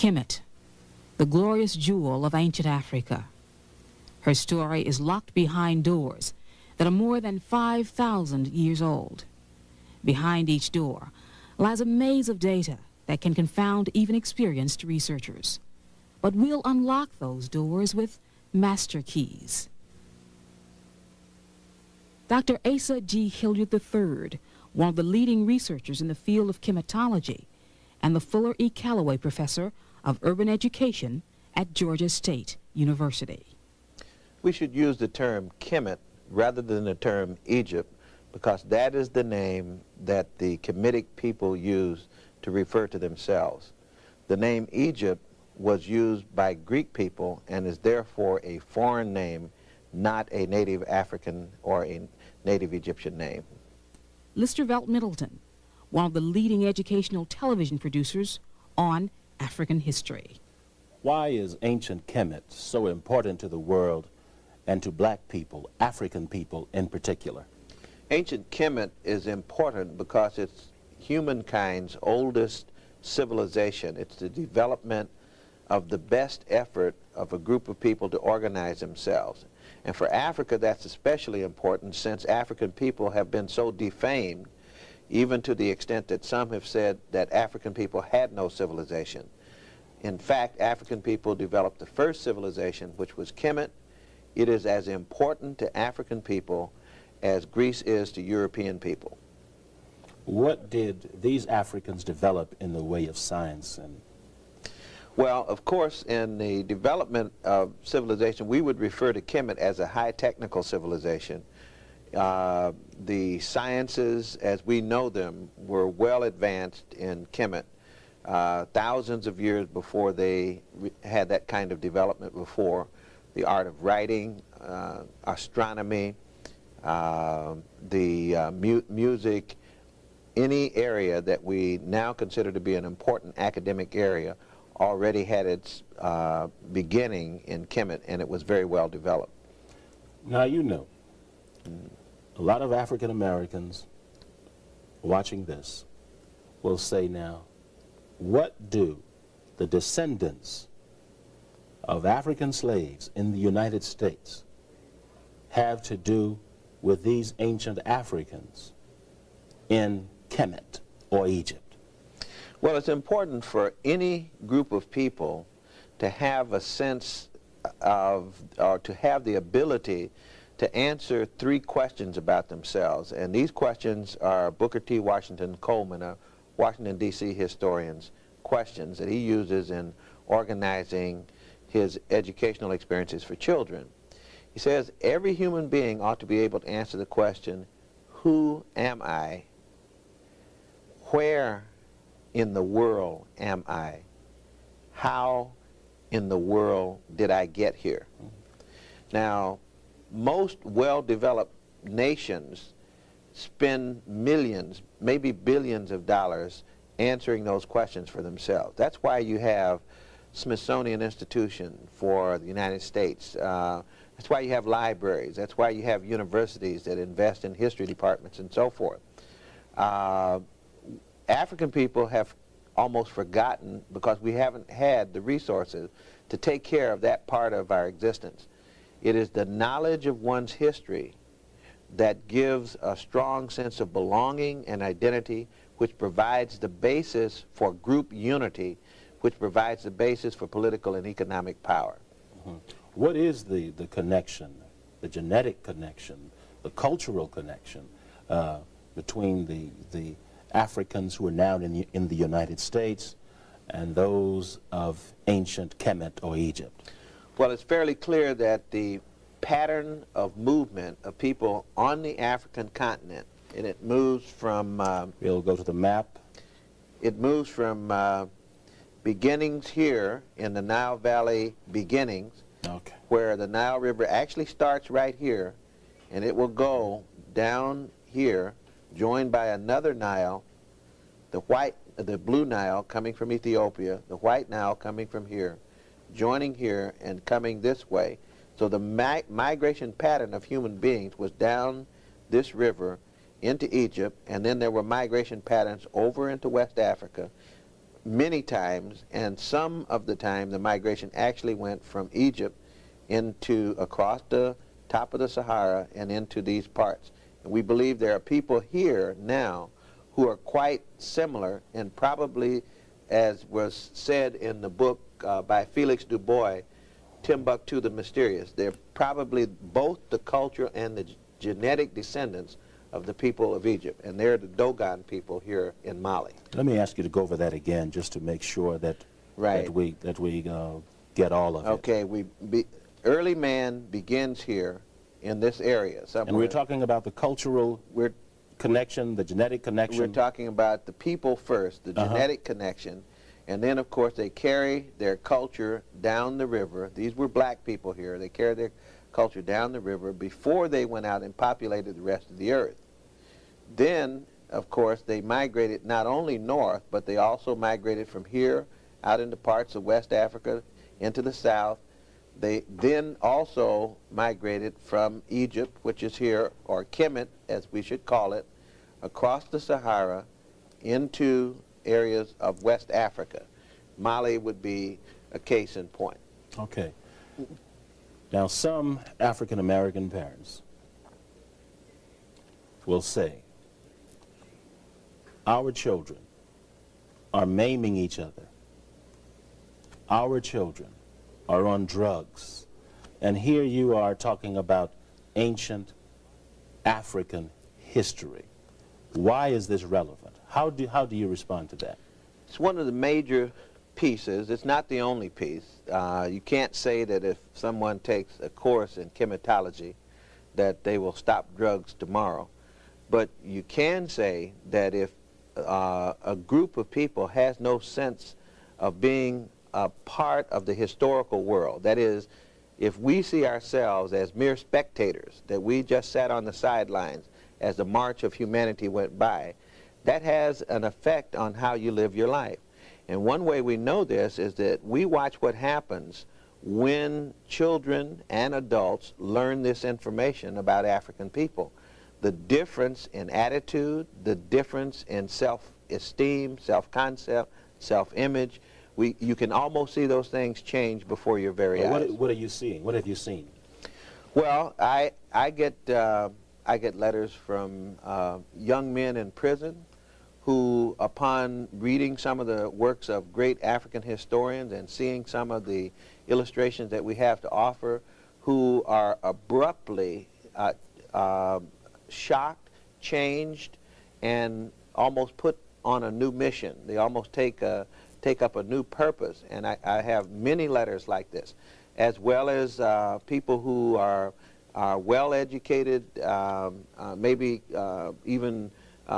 Kemet, the glorious jewel of ancient Africa. Her story is locked behind doors that are more than 5,000 years old. Behind each door lies a maze of data that can confound even experienced researchers. But we'll unlock those doors with master keys. Dr. Asa Hilliard III, one of the leading researchers in the field of chematology, and the Fuller E. Calloway Professor of Urban Education at Georgia State University. We should use the term Kemet rather than the term Egypt, because that is the name that the Kemetic people used to refer to themselves. The name Egypt was used by Greek people and is therefore a foreign name, not a native African or a native Egyptian name. Listervelt Middleton, one of the leading educational television producers on African history. Why is ancient Kemet so important to the world and to black people, African people in particular? Ancient Kemet is important because it's humankind's oldest civilization. It's the development of the best effort of a group of people to organize themselves. And for Africa, that's especially important since African people have been so defamed, even to the extent that some have said that African people had no civilization. In fact, African people developed the first civilization, which was Kemet. It is as important to African people as Greece is to European people. What did these Africans develop in the way of science? Well, of course, in the development of civilization, we would refer to Kemet as a high technical civilization. The sciences, as we know them, were well advanced in Kemet, thousands of years before they had that kind of development before. The art of writing, astronomy, music, any area that we now consider to be an important academic area already had its beginning in Kemet, and it was very well developed. Now, you know, a lot of African Americans watching this will say now, what do the descendants of African slaves in the United States have to do with these ancient Africans in Kemet or Egypt? Well, it's important for any group of people to have a sense of, or to have the ability to answer three questions about themselves. And these questions are Booker T. Washington Coleman, a Washington, D.C. historian's questions that he uses in organizing his educational experiences for children. He says every human being ought to be able to answer the question, who am I? Where in the world am I? How in the world did I get here? Now, most well-developed nations spend millions, maybe billions of dollars answering those questions for themselves. That's why you have Smithsonian Institution for the United States. That's why you have libraries. That's why you have universities that invest in history departments and so forth. African people have almost forgotten, because we haven't had the resources to take care of that part of our existence. It is the knowledge of one's history that gives a strong sense of belonging and identity, which provides the basis for group unity, which provides the basis for political and economic power. Mm-hmm. What is the connection, the genetic connection, the cultural connection between the Africans who are now in the United States and those of ancient Kemet or Egypt? Well, it's fairly clear that the pattern of movement of people on the African continent, and it moves from... we'll go to the map. It moves from beginnings here in the Nile Valley beginnings, okay, where the Nile River actually starts right here, and it will go down here, joined by another Nile, the blue Nile coming from Ethiopia, the white Nile coming from here, joining here and coming this way. So the migration pattern of human beings was down this river into Egypt, and then there were migration patterns over into West Africa, many times, and some of the time the migration actually went from Egypt into across the top of the Sahara and into these parts. And we believe there are people here now who are quite similar, and probably, as was said in the book by Felix Du Bois, Timbuktu the Mysterious, they're probably both the culture and the genetic descendants of the people of Egypt, and they're the Dogon people here in Mali. Let me ask you to go over that again, just to make sure that that we get all of it. Okay, early man begins here in this area somewhere. And we're talking about the cultural connection, the genetic connection. We're talking about the people first, the genetic connection, and then of course they carry their culture down the river. These were black people here. They carried their culture down the river before they went out and populated the rest of the earth. Then, of course, they migrated not only north, but they also migrated from here out into parts of West Africa into the south. They then also migrated from Egypt, which is here, or Kemet, as we should call it, across the Sahara into areas of West Africa. Mali would be a case in point. Okay. Now, some African-American parents will say, our children are maiming each other. Our children are on drugs. And here you are talking about ancient African history. Why is this relevant? How do you respond to that? It's one of the major pieces. It's not the only piece. You can't say that if someone takes a course in chematology that they will stop drugs tomorrow. But you can say that if a group of people has no sense of being a part of the historical world, that is, if we see ourselves as mere spectators, that we just sat on the sidelines as the march of humanity went by, that has an effect on how you live your life. And one way we know this is that we watch what happens when children and adults learn this information about African people. The difference in attitude, the difference in self-esteem, self-concept, self-image, you can almost see those things change before your very eyes. What are you seeing? What have you seen? Well, I get letters from young men in prison who, upon reading some of the works of great African historians and seeing some of the illustrations that we have to offer, who are abruptly shocked, changed, and almost put on a new mission. They almost take up a new purpose. And I have many letters like this, as well as people who are well-educated, maybe even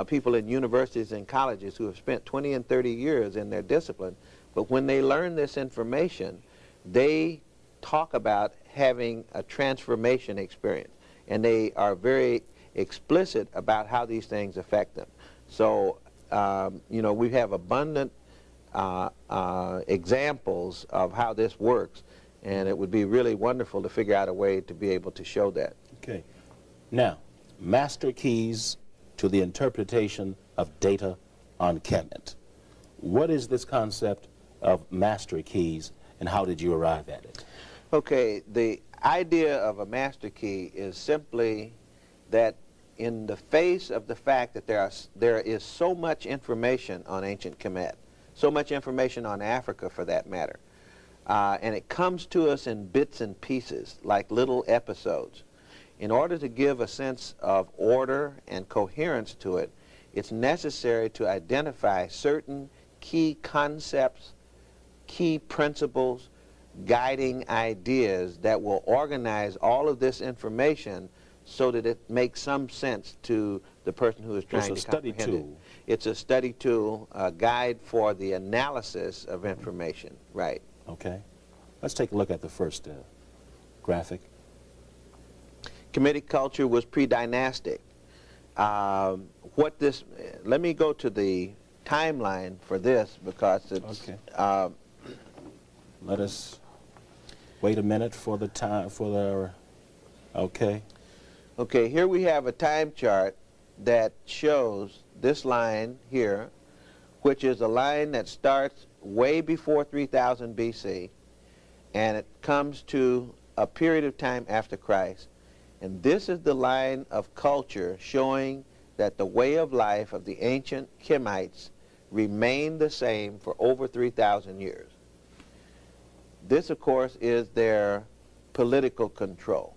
people in universities and colleges who have spent 20 and 30 years in their discipline. But when they learn this information, they talk about having a transformation experience. And they are very explicit about how these things affect them. So, you know, we have abundant examples of how this works, and it would be really wonderful to figure out a way to be able to show that. Okay. Now, master keys to the interpretation of data on Kemet. What is this concept of master keys, and how did you arrive at it? Okay, the idea of a master key is simply that in the face of the fact that there is so much information on ancient Kemet, so much information on Africa for that matter, and it comes to us in bits and pieces, like little episodes. In order to give a sense of order and coherence to it, it's necessary to identify certain key concepts, key principles, guiding ideas that will organize all of this information so that it makes some sense to the person who is trying to comprehend it. It's a study tool. It's a study tool, a guide for the analysis of information, right. Okay. Let's take a look at the first graphic. Kemetic culture was pre-dynastic. Let me go to the timeline for this because it's... Okay. Let us wait a minute for the time, okay. Okay, here we have a time chart that shows this line here which is a line that starts way before 3000 BC, and it comes to a period of time after Christ. And this is the line of culture showing that the way of life of the ancient Kemites remained the same for over 3,000 years. This, of course, is their political control.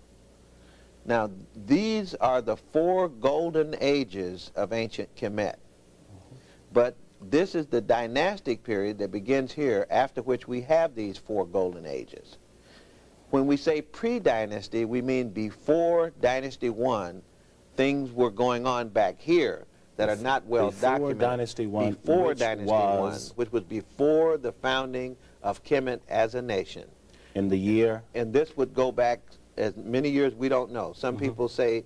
Now, these are the 4 golden ages of ancient Kemet. But this is the dynastic period that begins here, after which we have these 4 golden ages. When we say pre-dynasty, we mean before Dynasty 1, things were going on back here that are not well documented. Dynasty 1, before Dynasty 1, which was before the founding of Kemet as a nation. In the year? And this would go back as many years we don't know. Some people say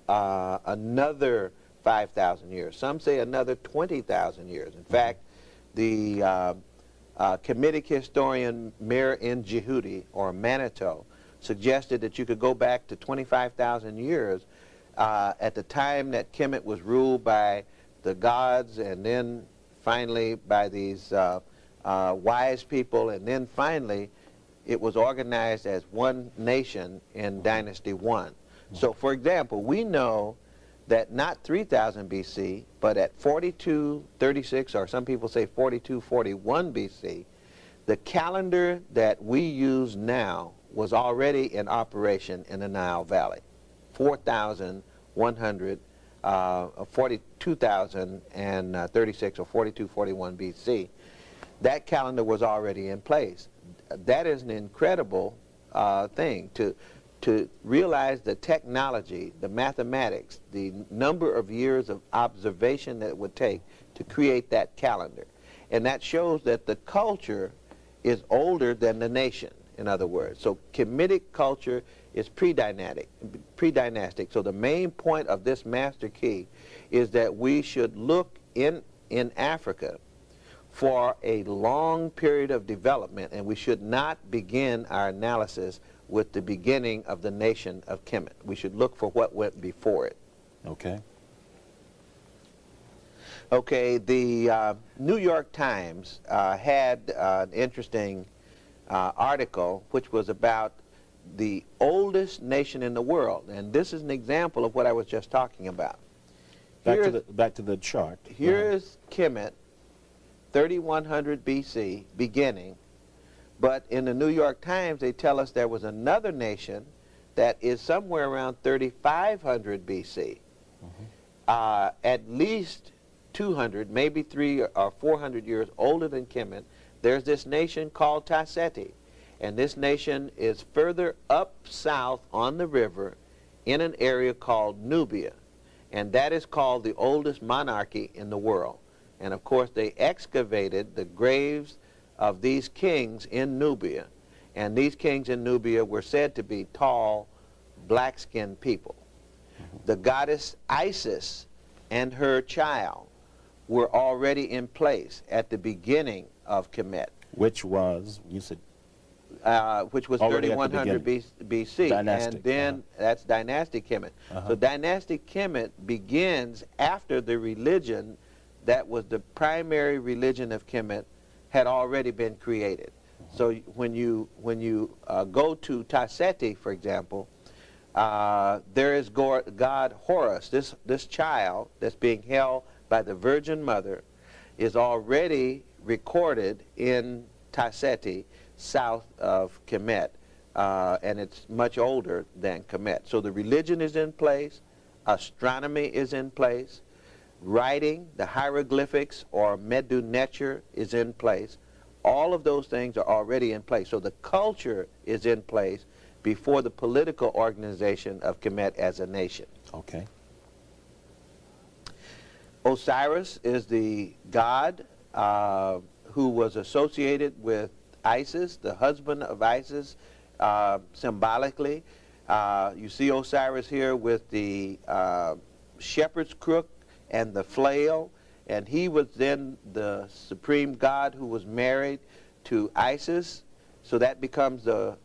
another 5,000 years. Some say another 20,000 years. In fact, the Kemetic historian Mir N. Jehudi, or Manito, suggested that you could go back to 25,000 years at the time that Kemet was ruled by the gods, and then finally by these wise people, and then finally it was organized as one nation in Dynasty 1. So, for example, we know that not 3000 BC, but at 4236, or some people say 4241 BC, the calendar that we use now was already in operation in the Nile Valley. 42,36 or 4241 BC. That calendar was already in place. That is an incredible thing to realize the technology, the mathematics, the number of years of observation that it would take to create that calendar. And that shows that the culture is older than the nation, in other words. So Kemetic culture is pre-dynastic. So the main point of this master key is that we should look in Africa for a long period of development, and we should not begin our analysis with the beginning of the nation of Kemet. We should look for what went before it. Okay. Okay, the New York Times had an interesting article which was about the oldest nation in the world, and this is an example of what I was just talking about. Back to the chart. Here is Kemet, 3100 BC, beginning. But in the New York Times, they tell us there was another nation that is somewhere around 3500 BC, at least 200, maybe 300 or 400 years older than Kemet. There's this nation called Tasseti, and this nation is further up south on the river in an area called Nubia, and that is called the oldest monarchy in the world. And of course, they excavated the graves of these kings in Nubia, and these kings in Nubia were said to be tall, black-skinned people. The goddess Isis and her child were already in place at the beginning of Kemet. Which was, you said? Which was 3100 BC, dynastic, and then that's dynastic Kemet. So dynastic Kemet begins after the religion that was the primary religion of Kemet had already been created. So when you go to Tasseti, for example, there is God Horus. This child that's being held by the Virgin Mother is already recorded in Tasseti, south of Kemet, and it's much older than Kemet. So the religion is in place, astronomy is in place, writing, the hieroglyphics or Medu Neter is in place. All of those things are already in place. So the culture is in place before the political organization of Kemet as a nation. Okay. Osiris is the god who was associated with Isis, the husband of Isis, symbolically. You see Osiris here with the shepherd's crook and the flail, and he was then the supreme god who was married to Isis. So that becomes the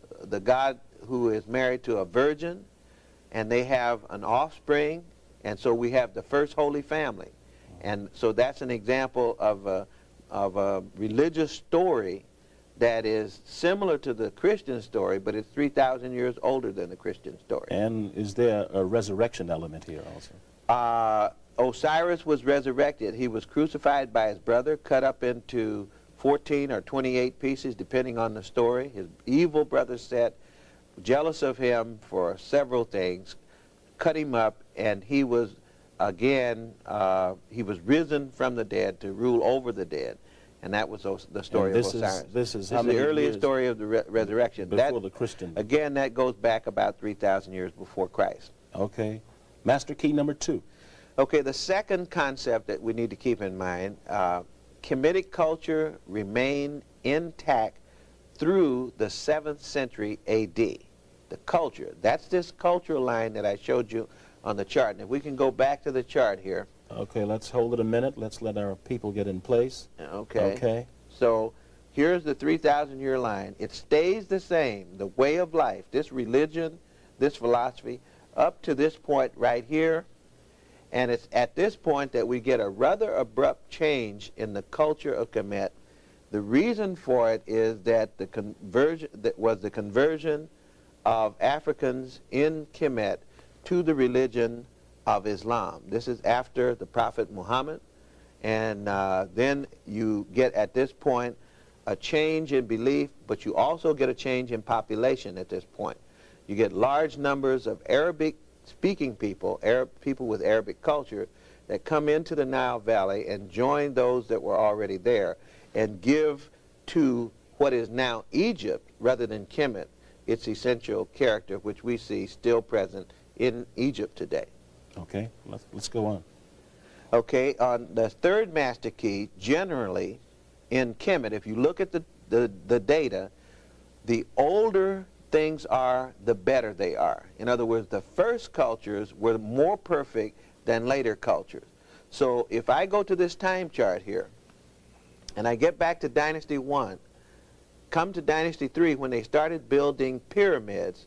god who is married to a virgin, and they have an offspring, and so we have the first holy family. And so that's an example of of a religious story that is similar to the Christian story, but it's 3,000 years older than the Christian story. And is there a resurrection element here also? Osiris was resurrected. He was crucified by his brother, cut up into 14 or 28 pieces, depending on the story. His evil brother Set, jealous of him for several things, cut him up, and he was, again, he was risen from the dead to rule over the dead. And that was the story of Osiris. This is the earliest story of the resurrection. Before the Christian. Again, that goes back about 3,000 years before Christ. Okay. Master key number 2. Okay, the second concept that we need to keep in mind, Kemetic culture remained intact through the 7th century A.D. The culture, that's this cultural line that I showed you on the chart. And if we can go back to the chart here. Okay, let's hold it a minute. Let's let our people get in place. Okay. Okay. So here's the 3,000-year line. It stays the same, the way of life, this religion, this philosophy, up to this point right here. And it's at this point that we get a rather abrupt change in the culture of Kemet. The reason for it is that the conversion of Africans in Kemet to the religion of Islam. This is after the Prophet Muhammad, and then you get at this point a change in belief, but you also get a change in population at this point. You get large numbers of Arabic-speaking people, people with Arabic culture, that come into the Nile Valley and join those that were already there and give to what is now Egypt, rather than Kemet, its essential character, which we see still present in Egypt today. Okay, let's go on. Okay, on the third master key, generally in Kemet, if you look at the data, the older things are, the better they are. In other words, the first cultures were more perfect than later cultures. So if I go to this time chart here, and I get back to Dynasty 1, come to Dynasty 3 when they started building pyramids,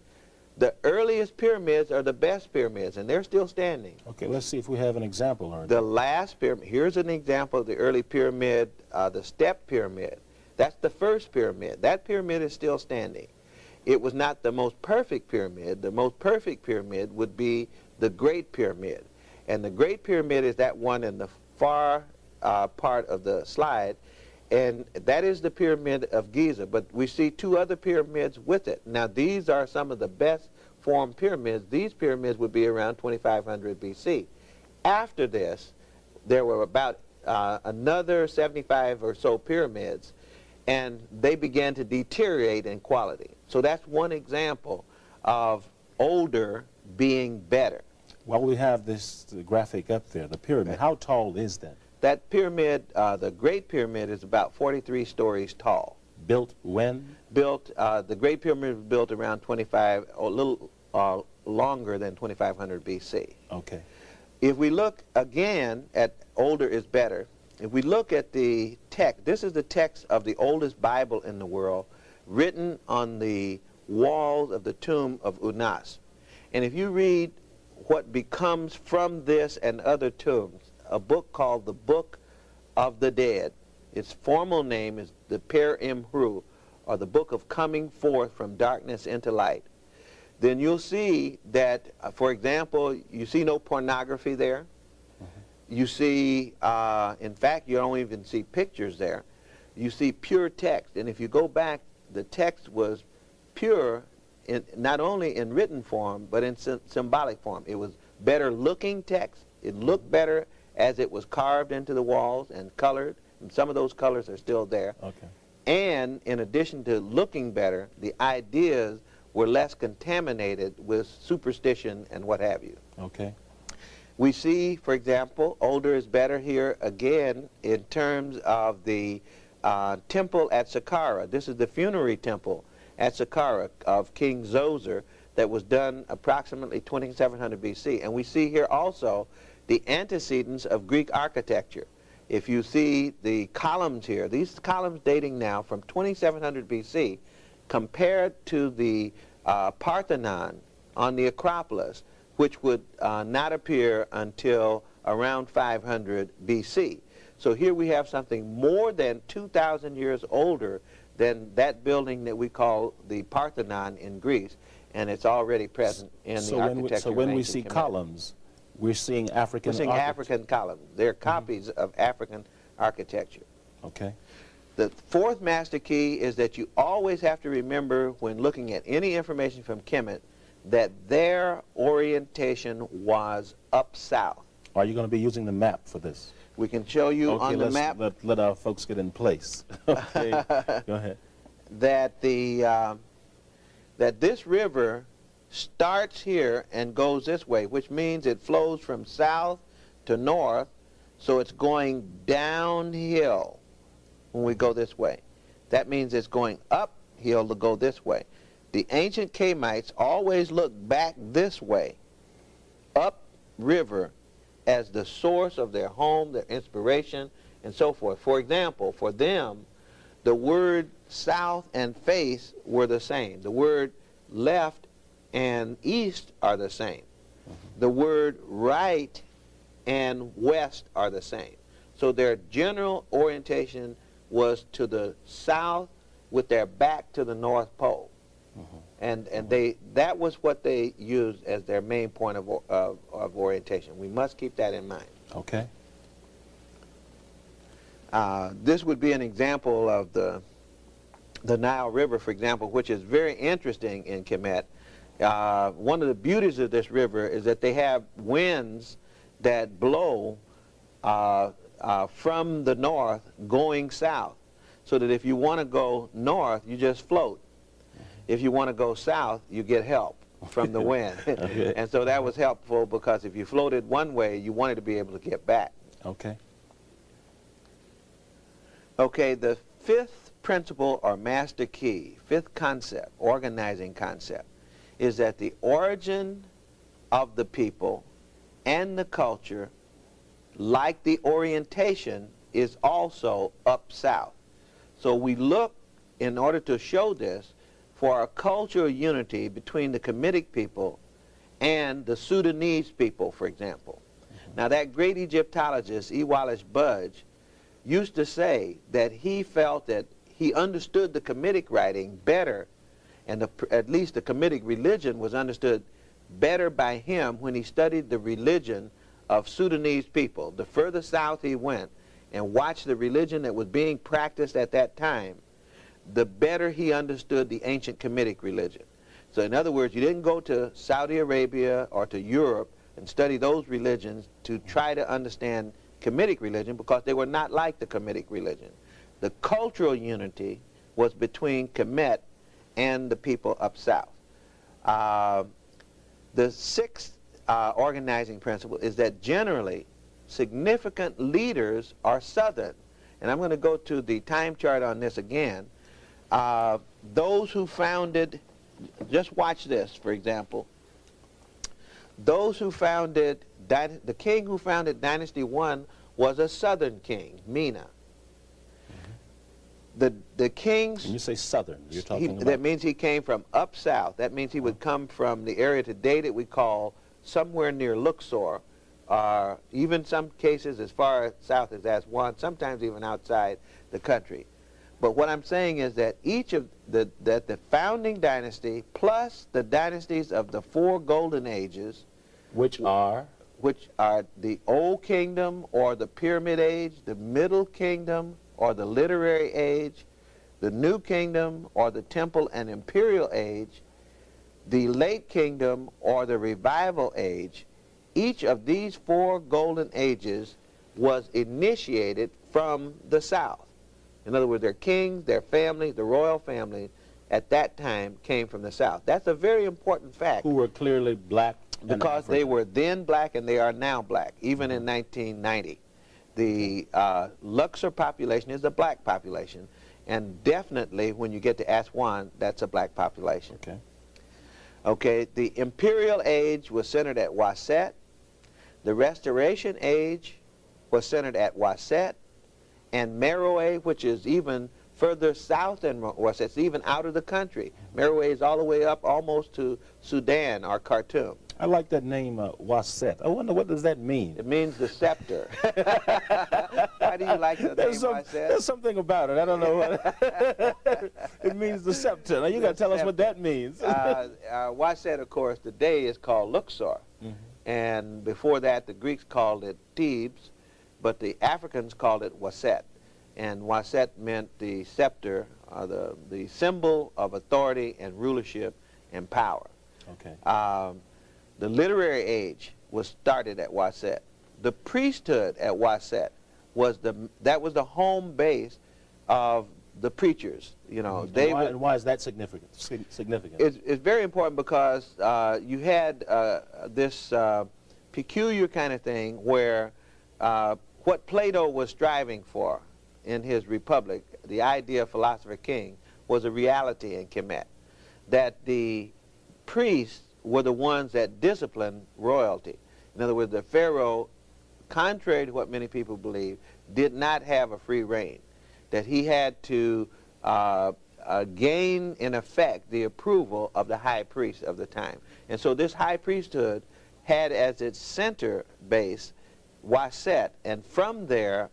the earliest pyramids are the best pyramids, and they're still standing. Okay, let's see if we have an example. The last pyramid, here's an example of the early pyramid, the step pyramid. That's the first pyramid. That pyramid is still standing. It was not the most perfect pyramid. The most perfect pyramid would be the Great Pyramid. And the Great Pyramid is that one in the far part of the slide, and that is the Pyramid of Giza. But we see two other pyramids with it. Now, these are some of the best formed pyramids. These pyramids would be around 2500 BC. After this, there were about another 75 or so pyramids, and they began to deteriorate in quality. So that's one example of older being better. While we have this graphic up there, the pyramid, how tall is that? That pyramid, the Great Pyramid, is about 43 stories tall. Built when? Built, the Great Pyramid was built around 25, a little longer than 2500 BC. Okay. If we look again at older is better, if we look at the text, this is the text of the oldest Bible in the world, written on the walls of the tomb of Unas. And if you read what becomes from this and other tombs, a book called the Book of the Dead. Its formal name is the Per Imhru, or the Book of Coming Forth from Darkness into Light. Then you'll see that, for example, you see no pornography there. You see, in fact, you don't even see pictures there. You see pure text. And if you go back, the text was pure, not only in written form, but in symbolic form. It was better looking text. It looked better as it was carved into the walls and colored, and some of those colors are still there. Okay. And in addition to looking better, the ideas were less contaminated with superstition and what have you. Okay. We see, for example, older is better here again in terms of the temple at Saqqara. This is the funerary temple at Saqqara of King Zoser that was done approximately 2700 BC. And we see here also the antecedents of Greek architecture. If you see the columns here, these columns dating now from 2700 BC compared to the Parthenon on the Acropolis, which would not appear until around 500 BC. So here we have something more than 2,000 years older than that building that we call the Parthenon in Greece, and it's already present in the architecture. So when we see Kemet. columns, we're seeing African. We're seeing African columns. They're copies of African architecture. Okay. The fourth master key is that you always have to remember when looking at any information from Kemet that their orientation was up south. Are you going to be using the map for this? We can show you on the map. Let our folks get in place. Okay, go ahead. That this river starts here and goes this way, which means it flows from south to north, so it's going downhill when we go this way. That means it's going uphill to go this way. The ancient Kemites always looked back this way, up river, as the source of their home, their inspiration, and so forth. For example, for them, the word south and face were the same. The word left and east are the same. The word right and west are the same. So their general orientation was to the south with their back to the North Pole. And that was what they used as their main point of orientation. We must keep that in mind. Okay. This would be an example of the Nile River, for example, which is very interesting in Kemet. One of the beauties of this river is that they have winds that blow from the north going south, so that if you want to go north, you just float. If you want to go south, you get help from the wind. Okay. And so that was helpful, because if you floated one way, you wanted to be able to get back. Okay. Okay, the fifth principle or master key, fifth concept, organizing concept, is that the origin of the people and the culture, like the orientation, is also up south. So we look, in order to show this, for a cultural unity between the Kemetic people and the Sudanese people, for example. Now, that great Egyptologist, E. Wallace Budge, used to say that he felt that he understood the Kemetic writing better, and at least the Kemetic religion was understood better by him when he studied the religion of Sudanese people. The further south he went and watched the religion that was being practiced at that time, the better he understood the ancient Kemetic religion. So in other words, you didn't go to Saudi Arabia or to Europe and study those religions to try to understand Kemetic religion, because they were not like the Kemetic religion. The cultural unity was between Kemet and the people up south. The sixth organizing principle is that generally significant leaders are southern. And I'm going to go to the time chart on this again. Those who founded, just watch this, for example. Those who founded, the king who founded Dynasty 1 was a southern king, Mina. The kings... When you say southern, you're talking about... That means he came from up south. That means he would come from the area today that we call somewhere near Luxor, even some cases as far south as Aswan, sometimes even outside the country. But what I'm saying is that each of the founding dynasty plus the dynasties of the four golden ages, which are the Old Kingdom or the Pyramid Age, the Middle Kingdom or the Literary Age, the New Kingdom or the Temple and Imperial Age, the Late Kingdom or the Revival Age, each of these four golden ages was initiated from the south. In other words, their kings, their family, the royal family at that time came from the south. That's a very important fact. Who were clearly black and because African. They were then black and they are now black, even in 1990. The Luxor population is a black population, and definitely when you get to Aswan, that's a black population. Okay. Okay, the Imperial Age was centered at Waset. The Restoration Age was centered at Waset. And Meroe, which is even further south than Waset, even out of the country. Merowe all the way up almost to Sudan or Khartoum. I like that name, Waset. I wonder, what does that mean? It means the scepter. Why do you like the name Waset? There's something about it. I don't know what. It means the scepter. Now you got to tell us what that means. Waset, of course, today is called Luxor. And before that, the Greeks called it Thebes, but the Africans called it Waset. And Waset meant the scepter, the symbol of authority and rulership and power. Okay. The literary age was started at Waset. The priesthood at Waset was the home base of the preachers. You know, and why is that significant? It's very important because you had this peculiar kind of thing where what Plato was striving for in his Republic, the idea of philosopher king, was a reality in Kemet. That the priests were the ones that disciplined royalty. In other words, the pharaoh, contrary to what many people believe, did not have a free reign. That he had to gain, in effect, the approval of the high priest of the time. And so this high priesthood had as its center base Waset, and from there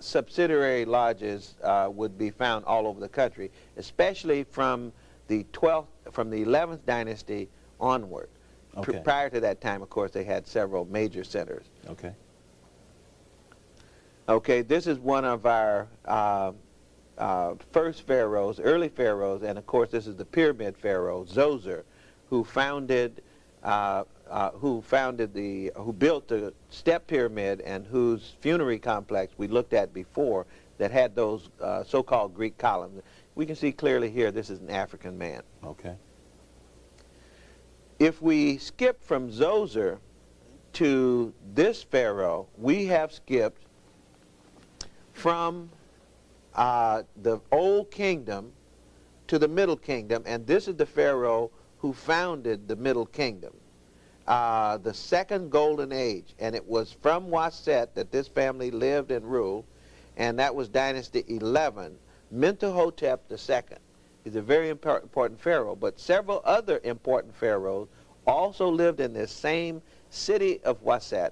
subsidiary lodges would be found all over the country, especially from the 11th dynasty onward. Okay. Prior to that time, of course, they had several major centers. Okay. Okay, this is one of our first pharaohs, early pharaohs, and of course this is the pyramid pharaoh, Zoser, who built the step pyramid and whose funerary complex we looked at before that had those so-called Greek columns. We can see clearly here this is an African man. Okay. If we skip from Zoser to this pharaoh, we have skipped from the Old Kingdom to the Middle Kingdom, and this is the pharaoh who founded the Middle Kingdom, the Second Golden Age, and it was from Waset that this family lived and ruled, and that was Dynasty 11, Mentuhotep II. He's a very important pharaoh, but several other important pharaohs also lived in this same city of Waset,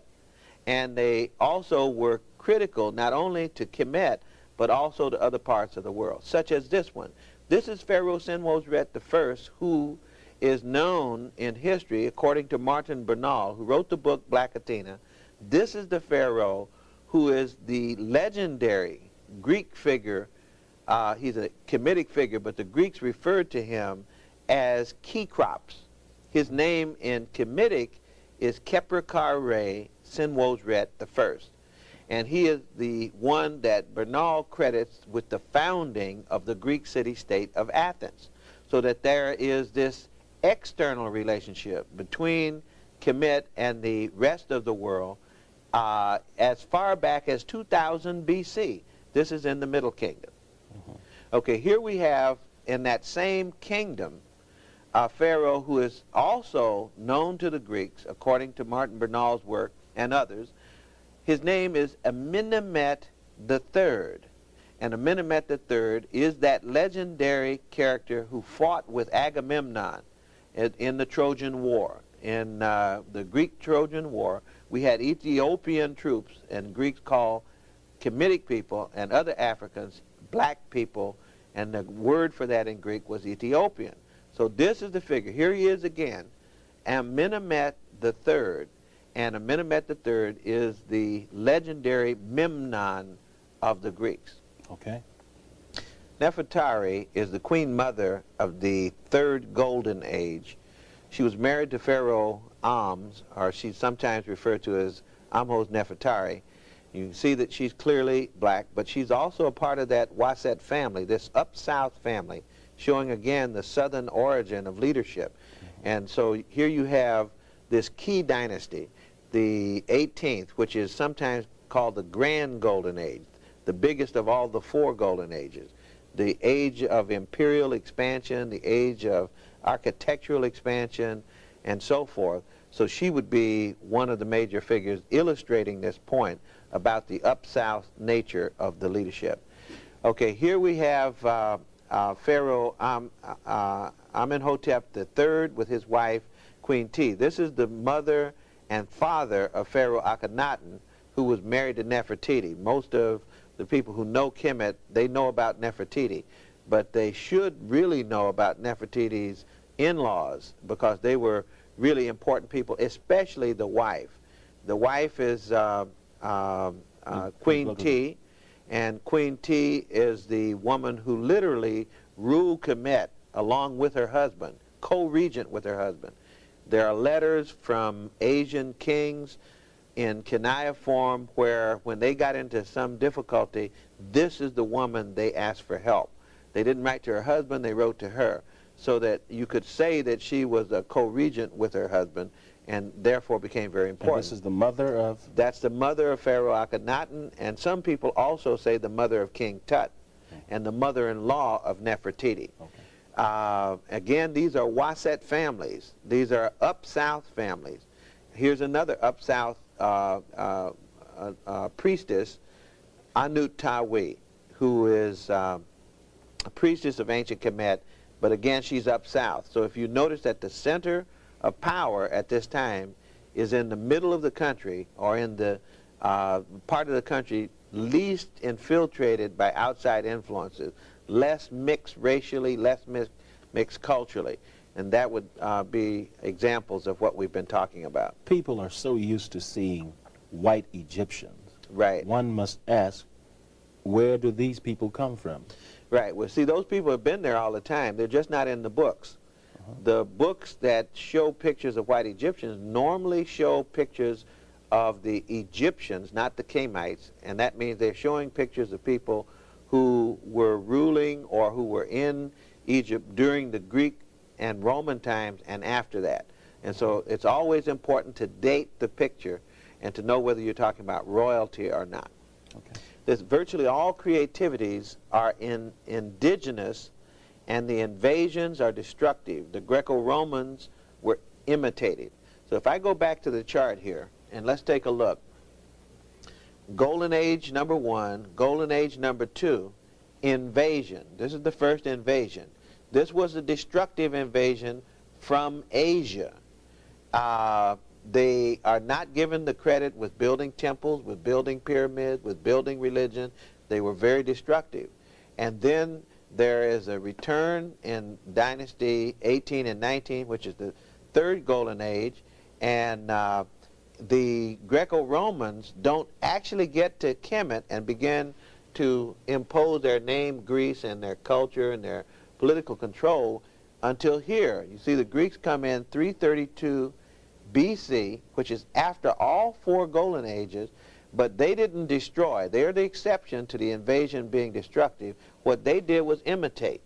and they also were critical not only to Kemet, but also to other parts of the world, such as this one. This is Pharaoh Senwosret I, who is known in history, according to Martin Bernal, who wrote the book Black Athena. This is the pharaoh who is the legendary Greek figure. He's a Kemetic figure, but the Greeks referred to him as Kekrops. His name in Kemetic is Keperkare Senwosret I. And he is the one that Bernal credits with the founding of the Greek city-state of Athens. So that there is this external relationship between Kemet and the rest of the world as far back as 2000 BC. This is in the Middle Kingdom. Okay, here we have in that same kingdom a pharaoh who is also known to the Greeks, according to Martin Bernal's work and others. His name is Amenemhet III. And Amenemhet III is that legendary character who fought with Agamemnon in the Trojan War. In the Greek-Trojan War, we had Ethiopian troops, and Greeks called Kemetic people and other Africans black people, and the word for that in Greek was Ethiopian. So this is the figure. Here he is again, Amenemhet III. And Amenemhet III is the legendary Memnon of the Greeks. Okay. Nefertari is the queen mother of the third golden age. She was married to Pharaoh Ams, or she's sometimes referred to as Ahmose Nefertari. You can see that she's clearly black, but she's also a part of that Waset family, this up-south family, showing again the southern origin of leadership. And so here you have this key dynasty, the 18th, which is sometimes called the Grand Golden Age, the biggest of all the four golden ages, the age of imperial expansion, the age of architectural expansion, and so forth. So she would be one of the major figures illustrating this point about the up-south nature of the leadership. Okay, here we have Pharaoh Amenhotep III with his wife, Queen T. This is the mother and father of Pharaoh Akhenaten, who was married to Nefertiti. Most of the people who know Kemet, they know about Nefertiti, but they should really know about Nefertiti's in-laws, because they were really important people, especially the wife. The wife is Queen T, and Queen T is the woman who literally ruled Kemet along with her husband, co-regent with her husband. There are letters from Asian kings in cuneiform where, when they got into some difficulty, this is the woman they asked for help. They didn't write to her husband, they wrote to her, so that you could say that she was a co-regent with her husband, and therefore became very important. And this is the mother of? That's the mother of Pharaoh Akhenaten, and some people also say the mother of King Tut, and the mother-in-law of Nefertiti. Okay. Again, these are Waset families. These are up-south families. Here's another up-south priestess, Anut Tawi, who is a priestess of ancient Kemet, but again, she's up south. So if you notice that the center of power at this time is in the middle of the country, or in the part of the country least infiltrated by outside influences, less mixed racially, less mixed culturally. And that would be examples of what we've been talking about. People are so used to seeing white Egyptians. Right. One must ask, where do these people come from? Right. Well, see, those people have been there all the time. They're just not in the books. The books that show pictures of white Egyptians normally show pictures of the Egyptians, not the Kemites, and that means they're showing pictures of people who were ruling or who were in Egypt during the Greek and Roman times and after that. And so it's always important to date the picture and to know whether you're talking about royalty or not. Okay. There's virtually all creativities are indigenous, and the invasions are destructive. The Greco-Romans were imitated. So if I go back to the chart here, and let's take a look. Golden Age number 1, Golden Age number 2, invasion. This is the first invasion. This was a destructive invasion from Asia. They are not given the credit with building temples, with building pyramids, with building religion. They were very destructive. And then there is a return in Dynasty 18 and 19, which is the third Golden Age, and the Greco-Romans don't actually get to Kemet and begin to impose their name Greece and their culture and their political control until here. You see, the Greeks come in 332 BC, which is after all 4 Golden Ages, but they didn't destroy. They're the exception to the invasion being destructive. What they did was imitate.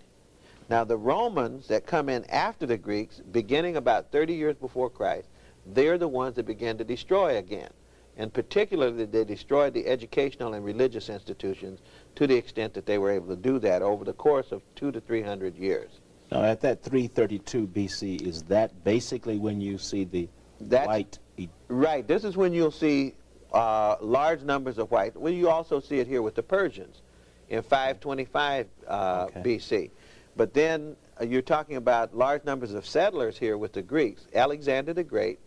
Now, the Romans that come in after the Greeks, beginning about 30 years before Christ, they're the ones that began to destroy again. And particularly, they destroyed the educational and religious institutions to the extent that they were able to do that over the course of 200 to 300 years. Now, at that 332 BC, is that basically when you see the white? Right. This is when you'll see large numbers of white. Well, you also see it here with the Persians in 525 BC. But then you're talking about large numbers of settlers here with the Greeks, Alexander the Great,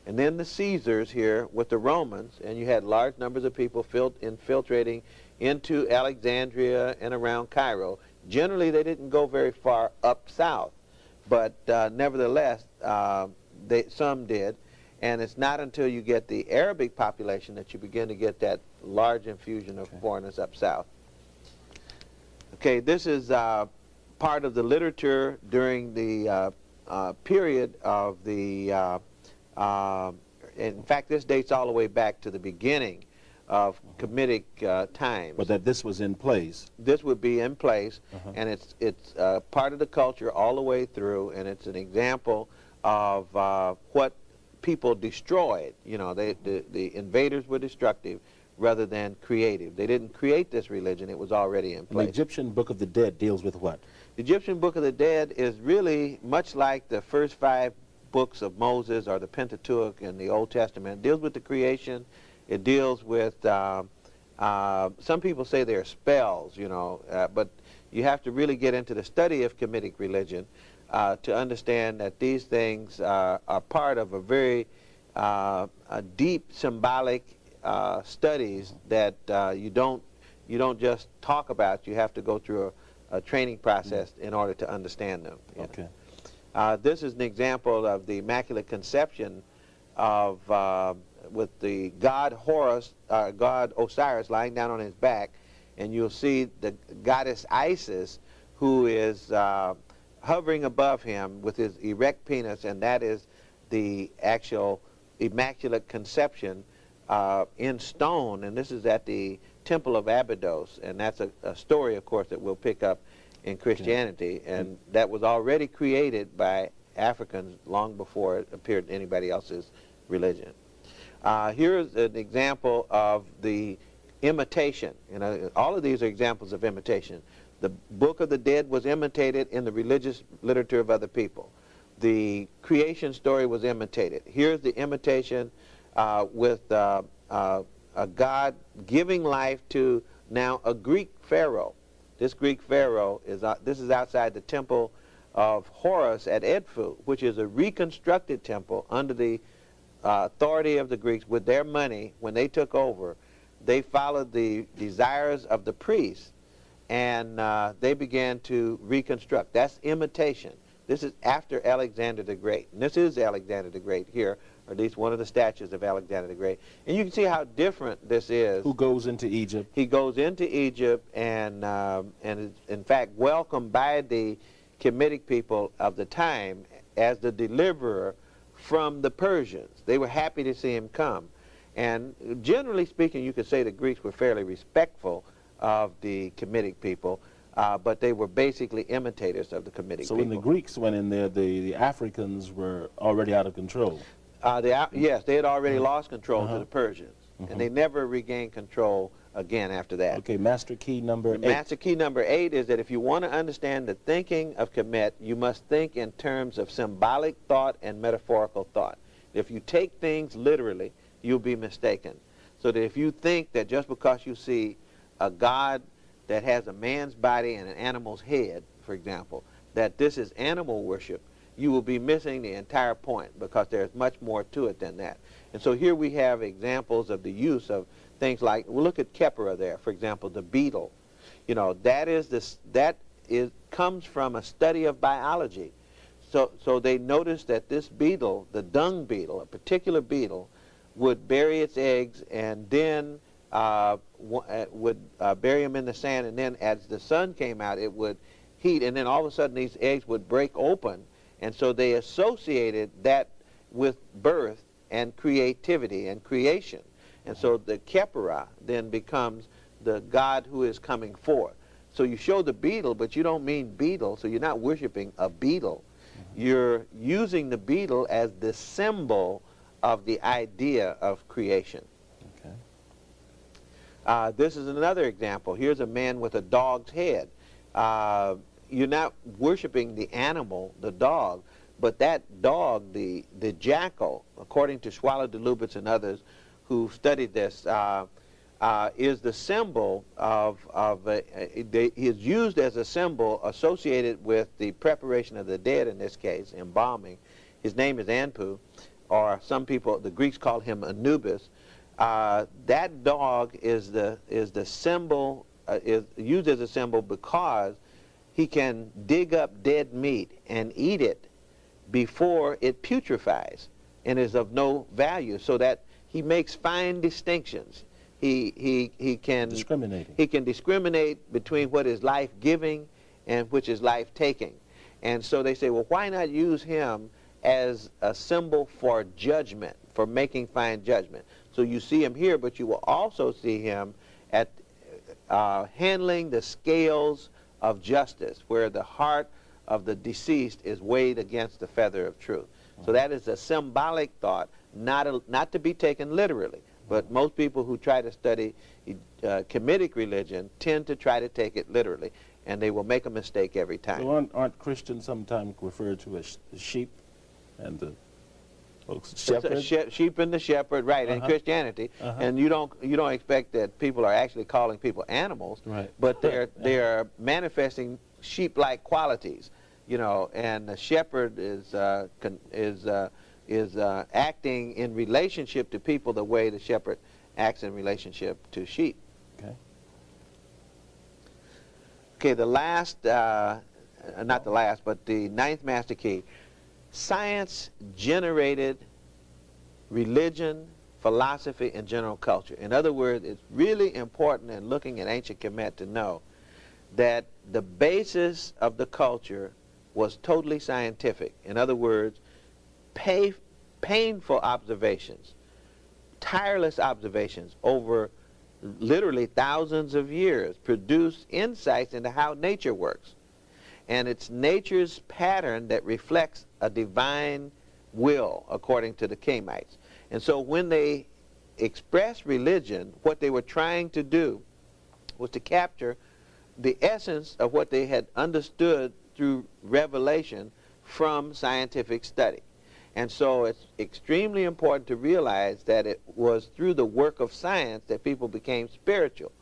and then the Caesars here with the Romans, and you had large numbers of people infiltrating into Alexandria and around Cairo. Generally, they didn't go very far up south, but nevertheless, some did. And it's not until you get the Arabic population that you begin to get that large infusion of foreigners up south. Okay, this is part of the literature during the period of the, in fact, this dates all the way back to the beginning of Kemetic times. But that this was in place. This would be in place, and it's part of the culture all the way through, and it's an example of what people destroyed. You know, the invaders were destructive rather than creative. They didn't create this religion, it was already in place. The Egyptian Book of the Dead deals with what? The Egyptian Book of the Dead is really much like the first 5 books of Moses or the Pentateuch in the Old Testament. It deals with the creation, it deals with Some people say they're spells, but you have to really get into the study of Kemetic religion to understand that these things are part of a very deep symbolic studies that you don't just talk about. You have to go through a training process in order to understand them. Okay. This is an example of the Immaculate Conception of with the god god Osiris lying down on his back, and you'll see the goddess Isis, who is hovering above him with his erect penis, and that is the actual Immaculate Conception in stone. And this is at the Temple of Abydos, and that's a story, of course, that we'll pick up in Christianity, and that was already created by Africans long before it appeared in anybody else's religion. Here is an example of the imitation. All of these are examples of imitation. The Book of the Dead was imitated in the religious literature of other people. The creation story was imitated. Here's the imitation with a God giving life to now a Greek pharaoh. This Greek pharaoh this is outside the temple of Horus at Edfu, which is a reconstructed temple under the authority of the Greeks. With their money, when they took over, they followed the desires of the priests, and they began to reconstruct. That's imitation. This is after Alexander the Great. And this is Alexander the Great here, or at least one of the statues of Alexander the Great. And you can see how different this is. Who goes into Egypt? He goes into Egypt and is in fact welcomed by the Kemetic people of the time as the deliverer from the Persians. They were happy to see him come. And generally speaking, you could say the Greeks were fairly respectful of the Kemetic people, but they were basically imitators of the Kemetic people. So when the Greeks went in there, the Africans were already out of control. Yes, they had already lost control to the Persians, and they never regained control again after that. Okay, master key number 8. Master key number 8 is that if you want to understand the thinking of Kemet, you must think in terms of symbolic thought and metaphorical thought. If you take things literally, you'll be mistaken. So that if you think that just because you see a god that has a man's body and an animal's head, for example, that this is animal worship, you will be missing the entire point, because there's much more to it than that. And so here we have examples of the use of things like, well, look at Khepera there, for example, the beetle. That comes from a study of biology. So they noticed that this beetle, the dung beetle, a particular beetle, would bury its eggs and then would bury them in the sand, and then as the sun came out, it would heat, and then all of a sudden these eggs would break open. And so they associated that with birth and creativity and creation. And so the Khepera then becomes the god who is coming forth. So you show the beetle, but you don't mean beetle, so you're not worshiping a beetle. You're using the beetle as the symbol of the idea of creation. Okay. This is another example. Here's a man with a dog's head. You're not worshiping the animal, the dog, but that dog, the jackal, according to Schwaller de Lubitz and others who studied this, is the symbol he is used as a symbol associated with the preparation of the dead, in this case, embalming. His name is Anpu, or some people, the Greeks call him Anubis. That dog is the symbol, is used as a symbol because he can dig up dead meat and eat it before it putrefies and is of no value, so that he makes fine distinctions. He can discriminate between what is life-giving and which is life-taking. And so they say, well, why not use him as a symbol for judgment, for making fine judgment? So you see him here, but you will also see him at handling the scales of justice, where the heart of the deceased is weighed against the feather of truth. So that is a symbolic thought, not to be taken literally. But most people who try to study Kemetic religion tend to try to take it literally, and they will make a mistake every time. So aren't Christians sometimes referred to as sheep? And Shepherd? Sheep and the shepherd, right, in Christianity. And you don't expect that people are actually calling people animals, right. But they're manifesting sheep-like qualities, you know, and the shepherd is acting in relationship to people the way the shepherd acts in relationship to sheep. Okay. Okay, the last, not the last, but the ninth master key. Science generated religion, philosophy, and general culture. In other words, it's really important in looking at ancient Kemet to know that the basis of the culture was totally scientific. In other words, painful observations, tireless observations over literally thousands of years produced insights into how nature works. And it's nature's pattern that reflects a divine will, according to the Kemites. And so when they expressed religion, what they were trying to do was to capture the essence of what they had understood through revelation from scientific study. And so it's extremely important to realize that it was through the work of science that people became spiritual.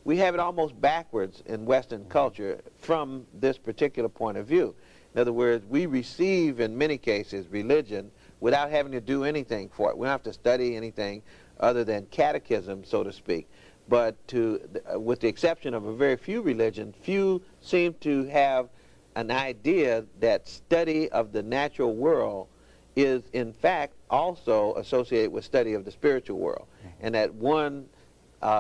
We have it almost backwards in Western culture from this particular point of view. In other words, we receive, in many cases, religion without having to do anything for it. We don't have to study anything other than catechism, so to speak. But with the exception of a very few religions, few seem to have an idea that study of the natural world is, in fact, also associated with study of the spiritual world, and that one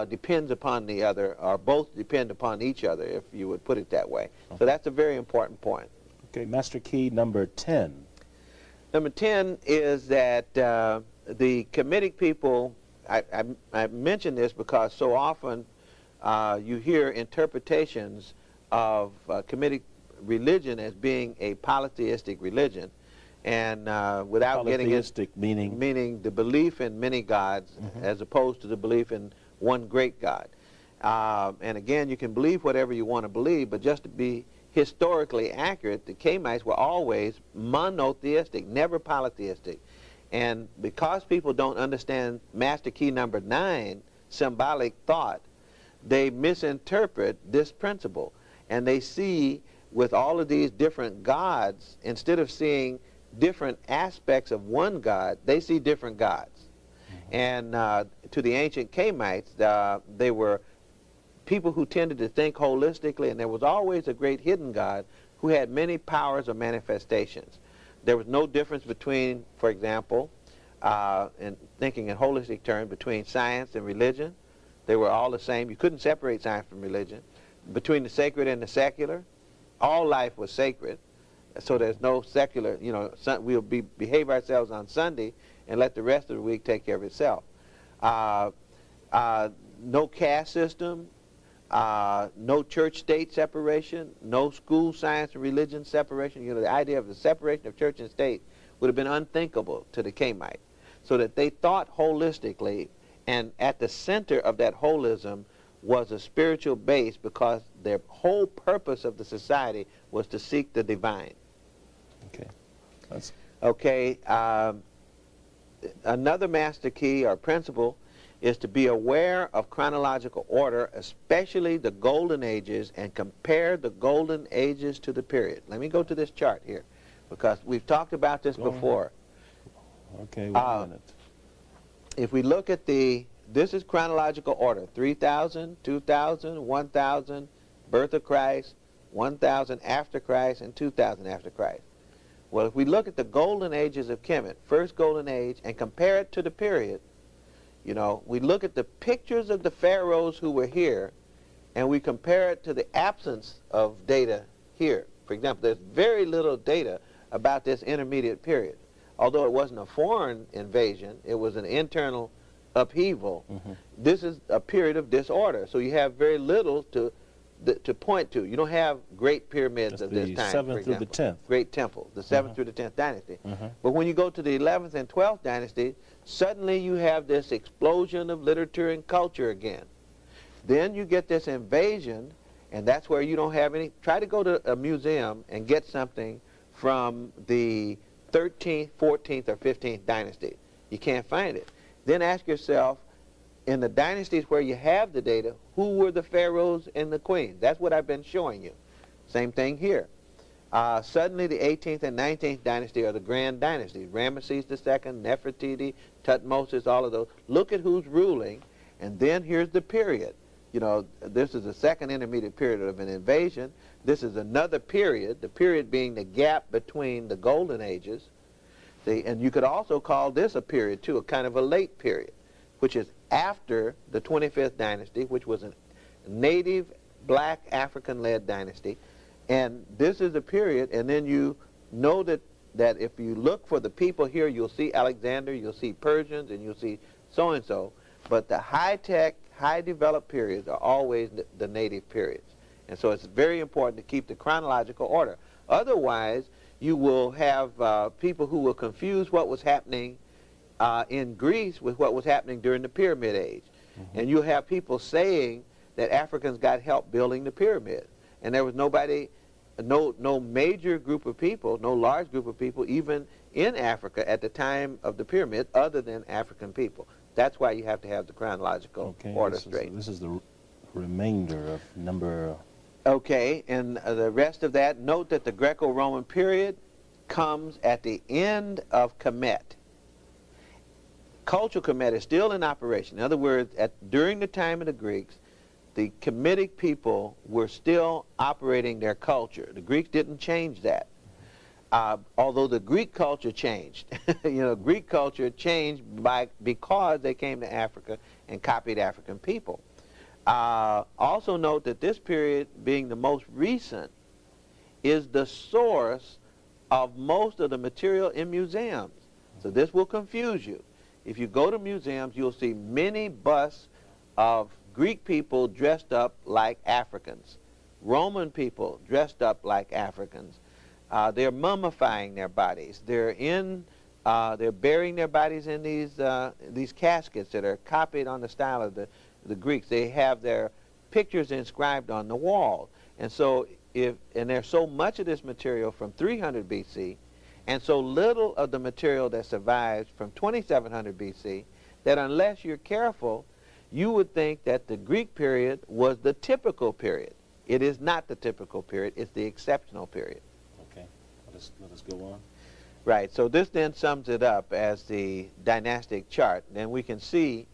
depends upon the other, or both depend upon each other, if you would put it that way. So that's a very important point. Okay, master key number 10. Number 10 is that the Kemetic people, I mention this because so often you hear interpretations of Kemetic religion as being a polytheistic religion, and without getting polytheistic meaning the belief in many gods as opposed to the belief in one great God. And again, you can believe whatever you want to believe, but just to be historically accurate, the Kemites were always monotheistic, never polytheistic. And because people don't understand master key number 9, symbolic thought, they misinterpret this principle. And they see, with all of these different gods, instead of seeing different aspects of one God, they see different gods. And to the ancient Kemites, they were people who tended to think holistically, and there was always a great hidden God who had many powers or manifestations. There was no difference between, for example, in thinking in holistic terms, between science and religion. They were all the same. You couldn't separate science from religion. Between the sacred and the secular, all life was sacred. So there's no secular, you know, we'll behave ourselves on Sunday and let the rest of the week take care of itself. No caste system, no church-state separation, no school, science, and religion separation. You know, the idea of the separation of church and state would have been unthinkable to the Kemite. So that they thought holistically, and at the center of that holism was a spiritual base, because their whole purpose of the society was to seek the divine. Okay. Okay. Another master key or principle is to be aware of chronological order, especially the golden ages, and compare the golden ages to the period. Let me go to this chart here, because we've talked about this before. Okay, wait a minute. If we look at this is chronological order: 3000, 2000, 1000, birth of Christ, 1000 after Christ, and 2000 after Christ. Well, if we look at the golden ages of Kemet, first golden age, and compare it to the period, you know, we look at the pictures of the pharaohs who were here, and we compare it to the absence of data here. For example, there's very little data about this intermediate period. Although it wasn't a foreign invasion, it was an internal upheaval. This is a period of disorder, so you have very little to point to. You don't have great pyramids of this time, the 7th through the 10th. Great temples, the 7th through the 10th dynasty. But when you go to the 11th and 12th dynasty, suddenly you have this explosion of literature and culture again. Then you get this invasion, and that's where you don't have any. Try to go to a museum and get something from the 13th, 14th, or 15th dynasty. You can't find it. Then ask yourself, in the dynasties where you have the data, who were the pharaohs and the queens? That's what I've been showing you. Same thing here. Suddenly the 18th and 19th dynasty are the grand dynasties. Ramesses II, Nefertiti, Tutmosis, all of those. Look at who's ruling, and then here's the period. You know, this is the second intermediate period of an invasion. This is another period, the period being the gap between the golden ages. And you could also call this a period too, a kind of a late period, which is after the 25th dynasty, which was a native black African-led dynasty. And this is a period, and then you know that if you look for the people here, you'll see Alexander, you'll see Persians, and you'll see so-and-so. But the high-tech, high-developed periods are always the native periods. And so it's very important to keep the chronological order. Otherwise, you will have people who will confuse what was happening in Greece with what was happening during the Pyramid Age. And you'll have people saying that Africans got help building the pyramid. And there was nobody, no major group of people, no large group of people, even in Africa at the time of the pyramid, other than African people. That's why you have to have the chronological order straight. This is the remainder of number... Okay, and the rest of that, note that the Greco-Roman period comes at the end of Kemet. Cultural Kemet is still in operation. In other words, during the time of the Greeks, the Kemetic people were still operating their culture. The Greeks didn't change that. Although the Greek culture changed. You know, Greek culture changed because they came to Africa and copied African people. Also note that this period, being the most recent, is the source of most of the material in museums. So this will confuse you. If you go to museums, you'll see many busts of Greek people dressed up like Africans, Roman people dressed up like Africans. They're mummifying their bodies. They're burying their bodies in these caskets that are copied on the style of the Greeks. They have their pictures inscribed on the wall. And so there's so much of this material from 300 BC and so little of the material that survives from 2700 BC that unless you're careful, you would think that the Greek period was the typical period. It is not the typical period, it's the exceptional period. Okay, let us go on. Right, so this then sums it up as the dynastic chart. Then we can see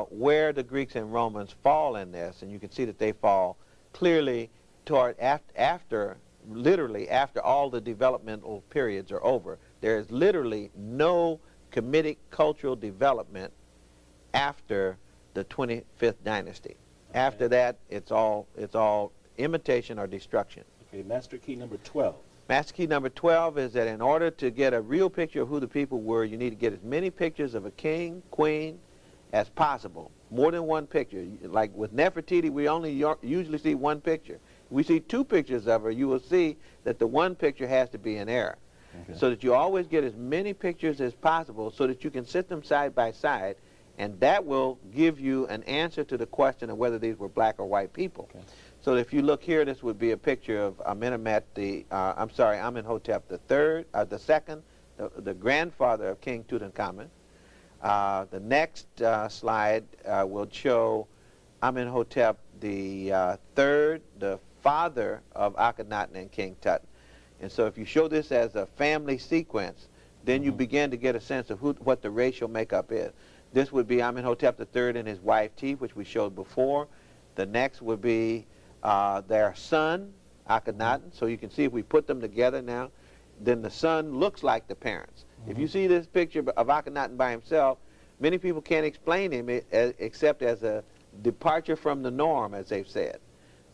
where the Greeks and Romans fall in this, and you can see that they fall clearly toward literally after all the developmental periods are over. There is literally no Kemetic cultural development after the 25th dynasty. Okay. After that, it's all imitation or destruction. Okay, master key number 12. Master key number 12 is that in order to get a real picture of who the people were, you need to get as many pictures of a king, queen, as possible. More than one picture. Like with Nefertiti, we only usually see one picture. If we see two pictures of her, you will see that the one picture has to be in error. Okay. So that you always get as many pictures as possible so that you can sit them side by side, and that will give you an answer to the question of whether these were black or white people. Okay. So if you look here, this would be a picture of Amenhotep II, the second, the grandfather of King Tutankhamun. The next slide will show Amenhotep the third, the father of Akhenaten and King Tut. And so if you show this as a family sequence, then you begin to get a sense of what the racial makeup is. This would be Amenhotep III and his wife T, which we showed before. The next would be their son, Akhenaten. So you can see if we put them together now, then the son looks like the parents. If you see this picture of Akhenaten by himself, many people can't explain him except as a departure from the norm, as they've said.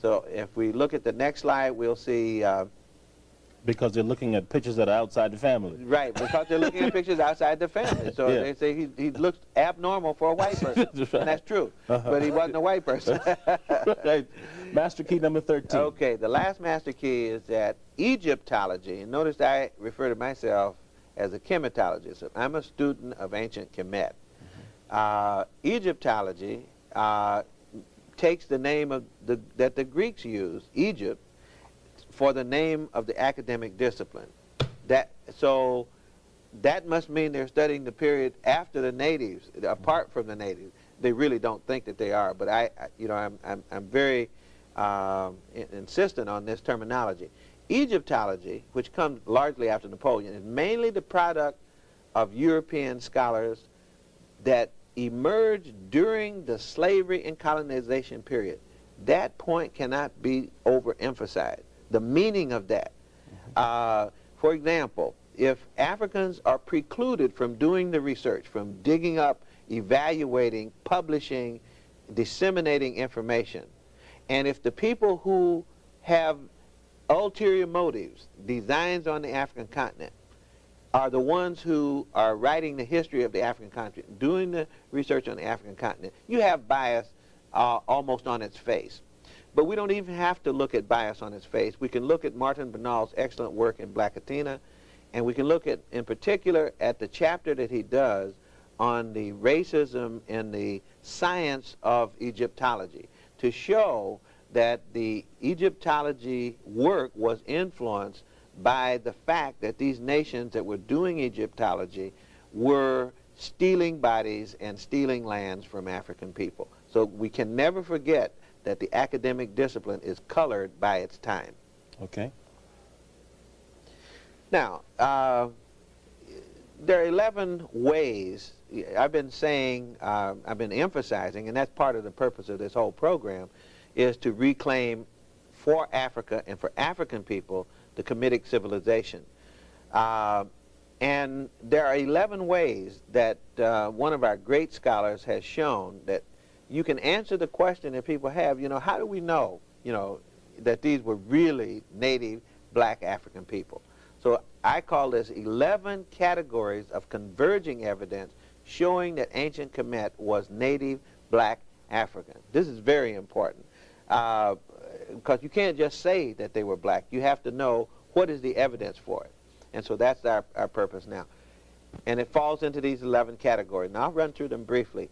So if we look at the next slide, we'll see... because they're looking at pictures that are outside the family. Right, because they're looking at pictures outside the family. So they say he looks abnormal for a white person. That's right. And that's true. But he wasn't a white person. Right. Master key number 13. Okay, the last master key is that Egyptology, and notice I refer to myself as a chematologist. I'm a student of ancient Kemet. Egyptology takes the name that the Greeks used, Egypt, for the name of the academic discipline. So that must mean they're studying the period after the natives, apart from the natives. They really don't think that they are, but I'm very insistent on this terminology. Egyptology, which comes largely after Napoleon, is mainly the product of European scholars that emerged during the slavery and colonization period. That point cannot be overemphasized, the meaning of that. For example, if Africans are precluded from doing the research, from digging up, evaluating, publishing, disseminating information, and if the people who have ulterior motives, designs on the African continent, are the ones who are writing the history of the African continent, doing the research on the African continent, you have bias almost on its face. But we don't even have to look at bias on its face. We can look at Martin Bernal's excellent work in Black Athena, and we can look at, in particular, at the chapter that he does on the racism in the science of Egyptology, to show that the Egyptology work was influenced by the fact that these nations that were doing Egyptology were stealing bodies and stealing lands from African people. So we can never forget that the academic discipline is colored by its time. Okay. Now, there are 11 ways. I've been saying, I've been emphasizing, and that's part of the purpose of this whole program, is to reclaim for Africa and for African people the Kemetic civilization. And there are 11 ways that one of our great scholars has shown that you can answer the question that people have, how do we know, that these were really native black African people? So I call this 11 categories of converging evidence showing that ancient Kemet was native black African. This is very important because you can't just say that they were black. You have to know what is the evidence for it. And so that's our purpose now. And it falls into these 11 categories. Now I'll run through them briefly.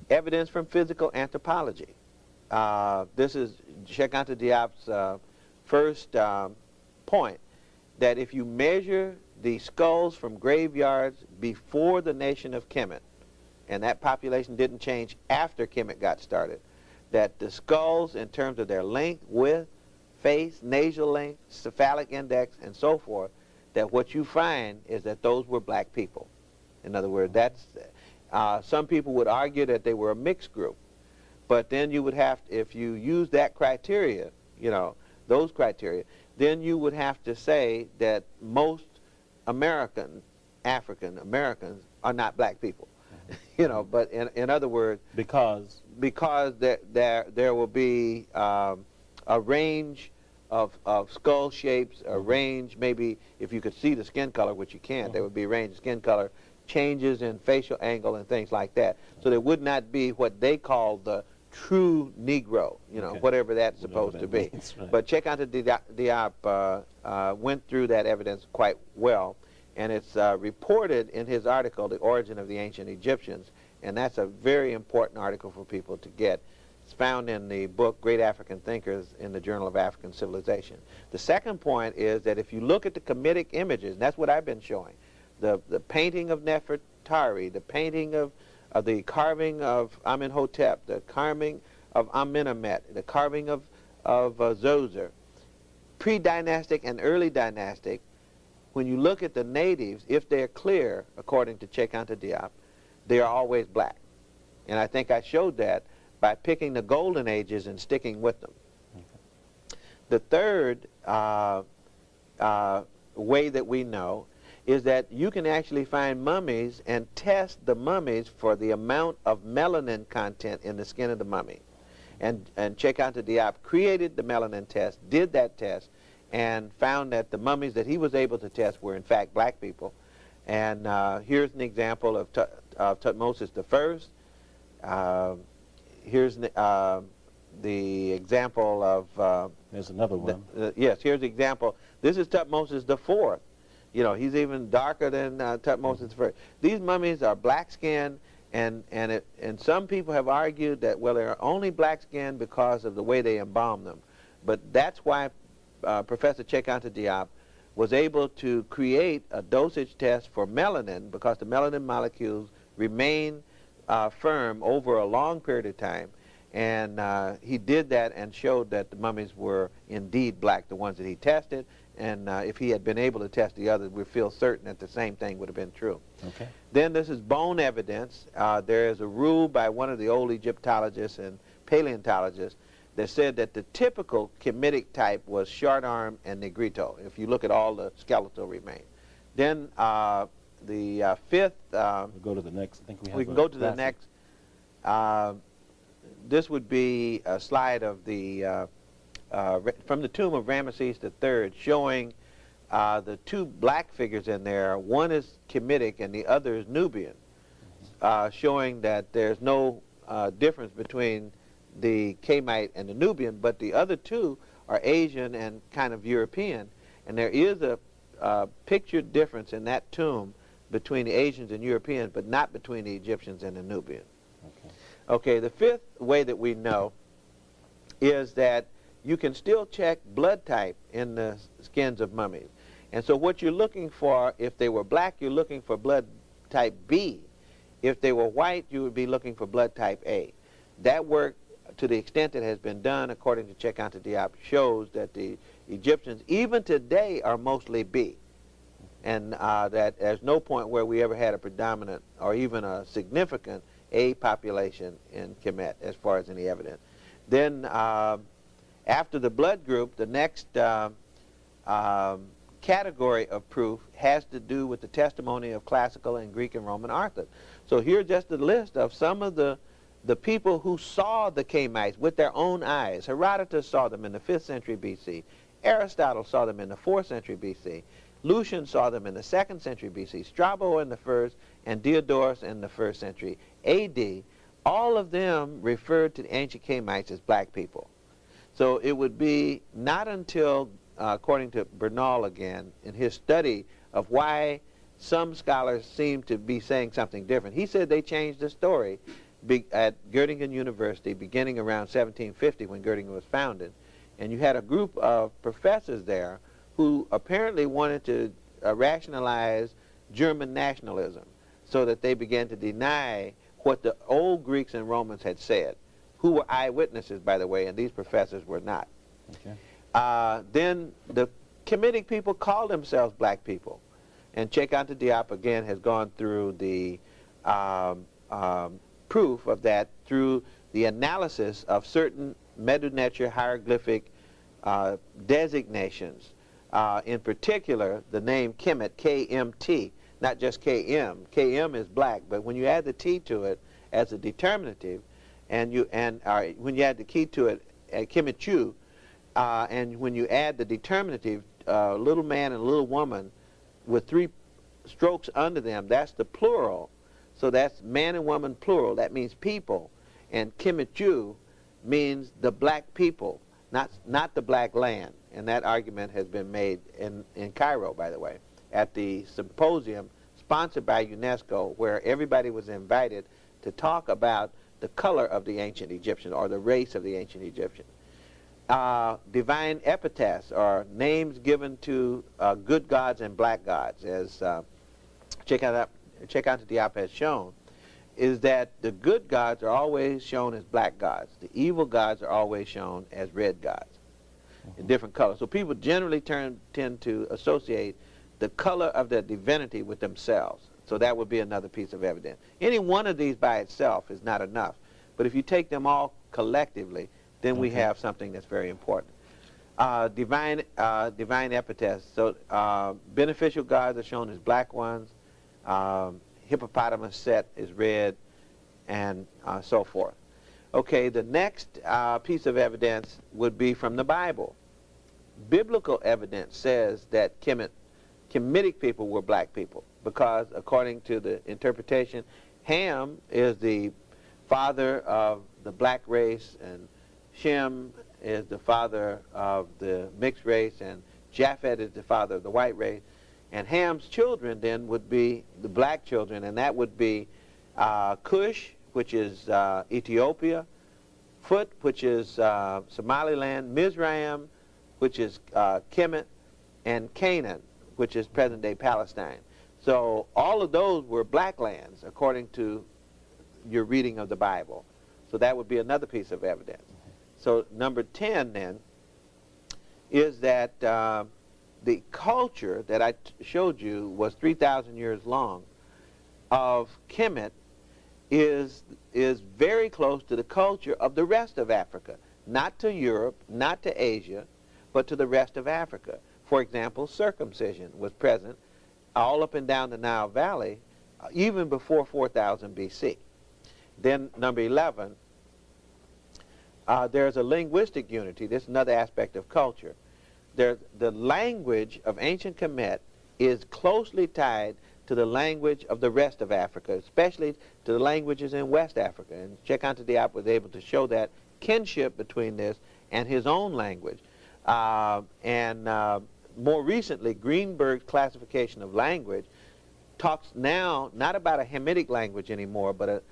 Evidence from physical anthropology. This is Cheikh Anta Diop's first point, that if you measure the skulls from graveyards before the nation of Kemet, and that population didn't change after Kemet got started, that the skulls in terms of their length, width, face, nasal length, cephalic index, and so forth, that what you find is that those were black people. In other words, that's, some people would argue that they were a mixed group, but then you would have to, if you use that criteria, those criteria, then you would have to say that most African Americans are not black people. But in other words, because there will be a range of skull shapes, a range, maybe if you could see the skin color, which you can't, there would be a range of skin color, changes in facial angle and things like that. So there would not be what they call the true Negro, whatever that's supposed to be. Right. But Cheikh Anta Diop went through that evidence quite well, and it's reported in his article, The Origin of the Ancient Egyptians, and that's a very important article for people to get. It's found in the book Great African Thinkers in the Journal of African Civilization. The second point is that if you look at the Kemetic images, and that's what I've been showing, the painting of Nefertari, the painting of the carving of Amenhotep, the carving of Amenemhet, the carving of Zoser, pre-dynastic and early dynastic, when you look at the natives, if they're clear, according to Cheikh Anta Diop, they are always black. And I think I showed that by picking the golden ages and sticking with them. Okay. The third way that we know is that you can actually find mummies and test the mummies for the amount of melanin content in the skin of the mummy. And Cheikh Anta Diop created the melanin test, did that test, and found that the mummies that he was able to test were in fact black people. And here's an example of Tutmosis I. Here's the example of... There's another one. Yes, here's the example. This is Tutmosis IV. He's even darker than Tutmosis I. These mummies are black-skinned, and some people have argued that, well, they're only black-skinned because of the way they embalm them. But that's why Professor Cheikh Anta Diop was able to create a dosage test for melanin, because the melanin molecules remain firm over a long period of time. And he did that and showed that the mummies were indeed black, the ones that he tested. And if he had been able to test the others, we feel certain that the same thing would have been true. Okay. Then this is bone evidence. There is a rule by one of the old Egyptologists and paleontologists that said that the typical Kemetic type was short arm and negrito, if you look at all the skeletal remains. Then the fifth... we'll go to the next. I think we have we can go to the next. This would be a slide of the from the tomb of Ramesses III, showing the two black figures in there. One is Kemetic and the other is Nubian, showing that there's no difference between the Kemite and the Nubian, but the other two are Asian and kind of European. And there is a pictured difference in that tomb between the Asians and Europeans, but not between the Egyptians and the Nubians. Okay. Okay, the fifth way that we know is that you can still check blood type in the skins of mummies. And so what you're looking for, if they were black, you're looking for blood type B. If they were white, you would be looking for blood type A. That work, to the extent that has been done, according to Cheikh-Anta Diop, shows that the Egyptians, even today, are mostly B. And that there's no point where we ever had a predominant or even a significant A population in Kemet, as far as any evidence. Then after the blood group, the next category of proof has to do with the testimony of classical and Greek and Roman authors. So here's just a list of some of the people who saw the Kemites with their own eyes. Herodotus saw them in the 5th century BC. Aristotle saw them in the 4th century BC. Lucian saw them in the 2nd century BC. Strabo in the 1st, and Diodorus in the 1st century AD. All of them referred to the ancient Kemites as black people. So it would be not until, according to Bernal again, in his study of why some scholars seem to be saying something different. He said they changed the story at Göttingen University beginning around 1750, when Göttingen was founded. And you had a group of professors there who apparently wanted to rationalize German nationalism, so that they began to deny what the old Greeks and Romans had said, who were eyewitnesses, by the way, and these professors were not. Okay. Then the Kemetic people called themselves black people. And Cheikh-Anta Diop, again, has gone through the proof of that through the analysis of certain Medu Neter hieroglyphic designations. In particular, the name Kemet, K-M-T, not just K-M. K-M is black, but when you add the T to it as a determinative, and when you add the key to it, Kemetu, and when you add the determinative, little man and little woman with 3 strokes under them, that's the plural. So that's man and woman plural. That means people. And Kemetu means the black people, not the black land. And that argument has been made in Cairo, by the way, at the symposium sponsored by UNESCO, where everybody was invited to talk about the color of the ancient Egyptians, or the race of the ancient Egyptians. Divine epithets, or names given to good gods and black gods, as Cheikh-Anta Diop has shown, is that the good gods are always shown as black gods. The evil gods are always shown as red gods in different colors. So people generally tend to associate the color of their divinity with themselves. So that would be another piece of evidence. Any one of these by itself is not enough. But if you take them all collectively, then we have something that's very important. Divine epithets. So beneficial gods are shown as black ones. Hippopotamus Set is red, and so forth. Okay, the next piece of evidence would be from the Bible. Biblical evidence says that Kemetic people were black people, because according to the interpretation, Ham is the father of the black race, and Shem is the father of the mixed race, and Japhet is the father of the white race. And Ham's children then would be the black children, and that would be Cush, which is Ethiopia, Phut, which is Somaliland, Mizraim, which is Kemet, and Canaan, which is present-day Palestine. So all of those were black lands, according to your reading of the Bible. So that would be another piece of evidence. So number 10, then, is that the culture that I showed you was 3,000 years long of Kemet is very close to the culture of the rest of Africa, not to Europe, not to Asia, but to the rest of Africa. For example, circumcision was present all up and down the Nile Valley even before 4000 BC. Then number 11, there's a linguistic unity. This is another aspect of culture. The language of ancient Kemet is closely tied to the language of the rest of Africa, especially to the languages in West Africa. And Cheikh Diop was able to show that kinship between this and his own language. More recently, Greenberg's classification of language talks now not about a Hamitic language anymore, but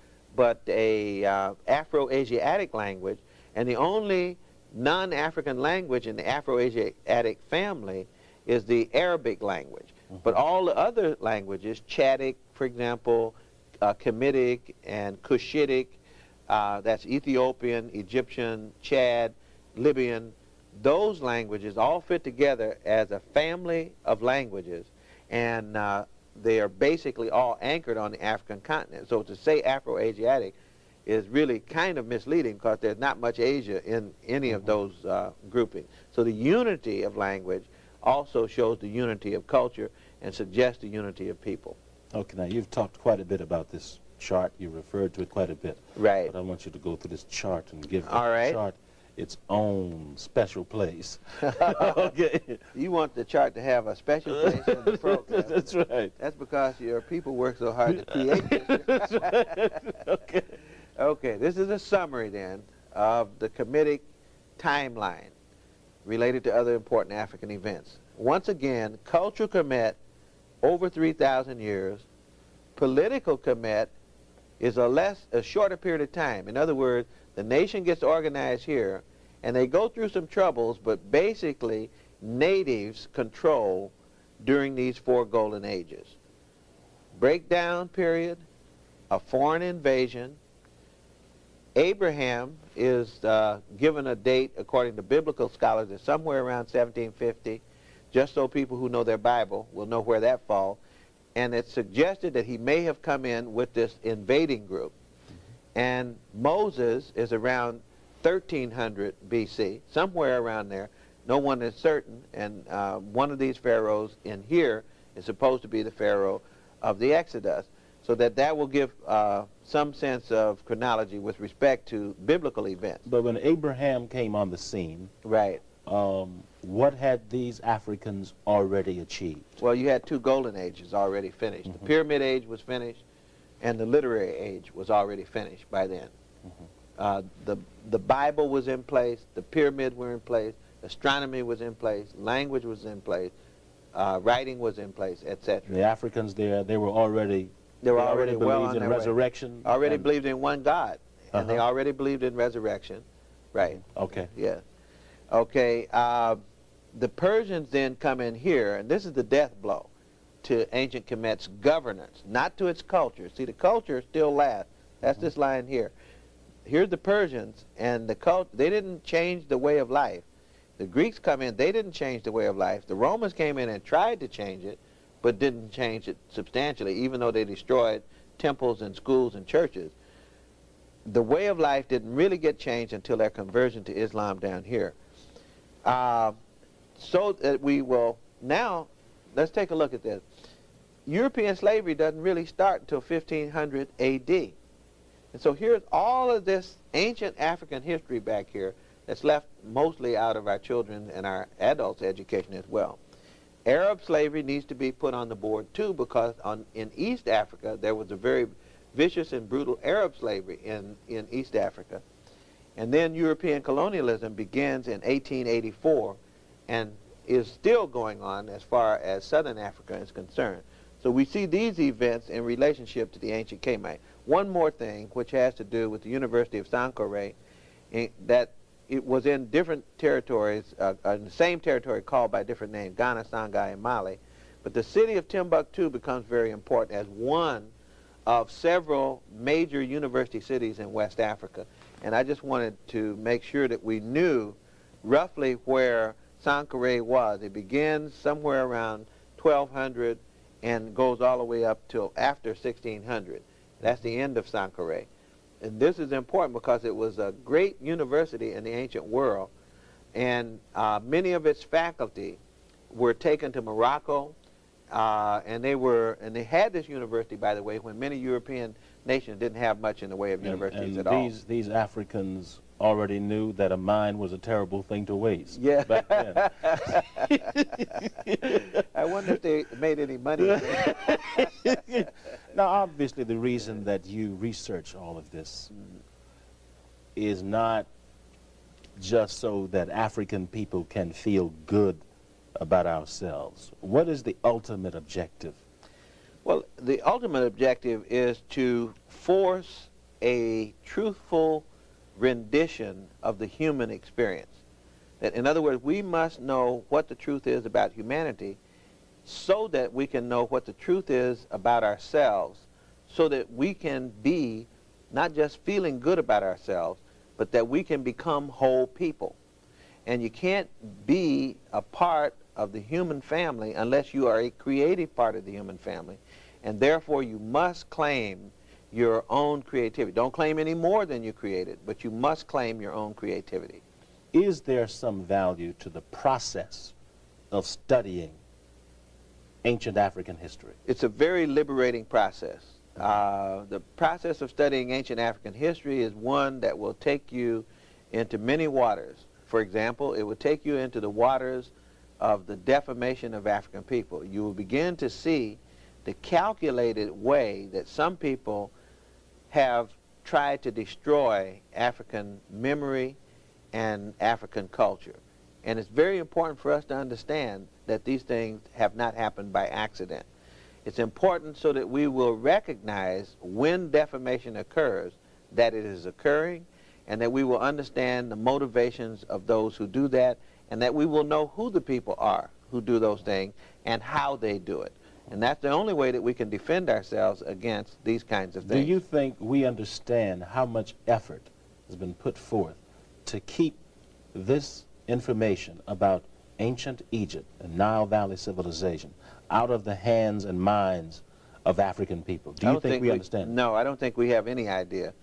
a Afro-Asiatic language, and the only non-African language in the Afro-Asiatic family is the Arabic language. But all the other languages, Chadic, for example, Kemetic and Cushitic, that's Ethiopian, Egyptian, Chad, Libyan, those languages all fit together as a family of languages, and they are basically all anchored on the African continent. So to say Afro-Asiatic is really kind of misleading because there's not much Asia in any of those groupings. So the unity of language also shows the unity of culture and suggests the unity of people. Okay, now you've talked quite a bit about this chart. You referred to it quite a bit. Right. But I want you to go through this chart and give the chart its own special place. Okay. You want the chart to have a special place in the program. That's right. That's because your people work so hard to create this. That's right. Okay. Okay, this is a summary then of the Kemetic timeline related to other important African events. Once again, cultural Kemet, over 3,000 years. Political Kemet is a shorter period of time. In other words, the nation gets organized here, and they go through some troubles, but basically natives control during these 4 golden ages. Breakdown period, a foreign invasion. Abraham is given a date, according to biblical scholars, is somewhere around 1750, just so people who know their Bible will know where that falls. And it's suggested that he may have come in with this invading group. And Moses is around 1300 BC, somewhere around there. No one is certain. And one of these pharaohs in here is supposed to be the pharaoh of the Exodus. So that will give some sense of chronology with respect to biblical events. But when Abraham came on the scene, right, what had these Africans already achieved? Well, you had 2 golden ages already finished. The Pyramid Age was finished, and the Literary Age was already finished by then. The Bible was in place, the pyramids were in place, astronomy was in place, language was in place, writing was in place, etc. The Africans there, they already well believed on in their resurrection. Way. Already believed in one God, and they already believed in resurrection. Right. Okay. Yeah. Okay. The Persians then come in here, and this is the death blow to ancient Kemet's governance, not to its culture. See, the culture still lasts. That's this line here. Here's the Persians, and the culture, they didn't change the way of life. The Greeks come in, they didn't change the way of life. The Romans came in and tried to change it, but didn't change it substantially, even though they destroyed temples and schools and churches. The way of life didn't really get changed until their conversion to Islam down here. So that we will, now, let's take a look at this. European slavery doesn't really start until 1500 AD. And so here's all of this ancient African history back here that's left mostly out of our children and our adults' education as well. Arab slavery needs to be put on the board too, because in East Africa there was a very vicious and brutal Arab slavery in East Africa. And then European colonialism begins in 1884 and is still going on as far as Southern Africa is concerned. So we see these events in relationship to the ancient Kemet. One more thing, which has to do with the University of Sankore, that it was in different territories, in the same territory called by different names, Ghana, Songhai, and Mali, But the city of Timbuktu becomes very important as one of several major university cities in West Africa. And I just wanted to make sure that we knew roughly where Sankore was. It begins somewhere around 1200 and goes all the way up till after 1600. That's the end of Sankore. And this is important because it was a great university in the ancient world, and many of its faculty were taken to Morocco, and they had this university, by the way, when many European nations didn't have much in the way of universities at all. These Africans already knew that a mine was a terrible thing to waste. Yeah. Back then. I wonder if they made any money. Now, obviously, the reason that you research all of this is not just so that African people can feel good about ourselves. What is the ultimate objective? Well, the ultimate objective is to force a truthful rendition of the human experience. That, in other words, we must know what the truth is about humanity so that we can know what the truth is about ourselves, so that we can be not just feeling good about ourselves, but that we can become whole people. And you can't be a part of the human family unless you are a creative part of the human family, and therefore you must claim your own creativity. Don't claim any more than you created, but you must claim your own creativity. Is there some value to the process of studying ancient African history? It's a very liberating process. The process of studying ancient African history is one that will take you into many waters. For example, it will take you into the waters of the defamation of African people. You will begin to see the calculated way that some people have tried to destroy African memory and African culture. And it's very important for us to understand that these things have not happened by accident. It's important so that we will recognize when defamation occurs, that it is occurring, and that we will understand the motivations of those who do that, and that we will know who the people are who do those things and how they do it. And that's the only way that we can defend ourselves against these kinds of things. Do you think we understand how much effort has been put forth to keep this information about ancient Egypt and Nile Valley civilization out of the hands and minds of African people? Do you think we understand? No, I don't think we have any idea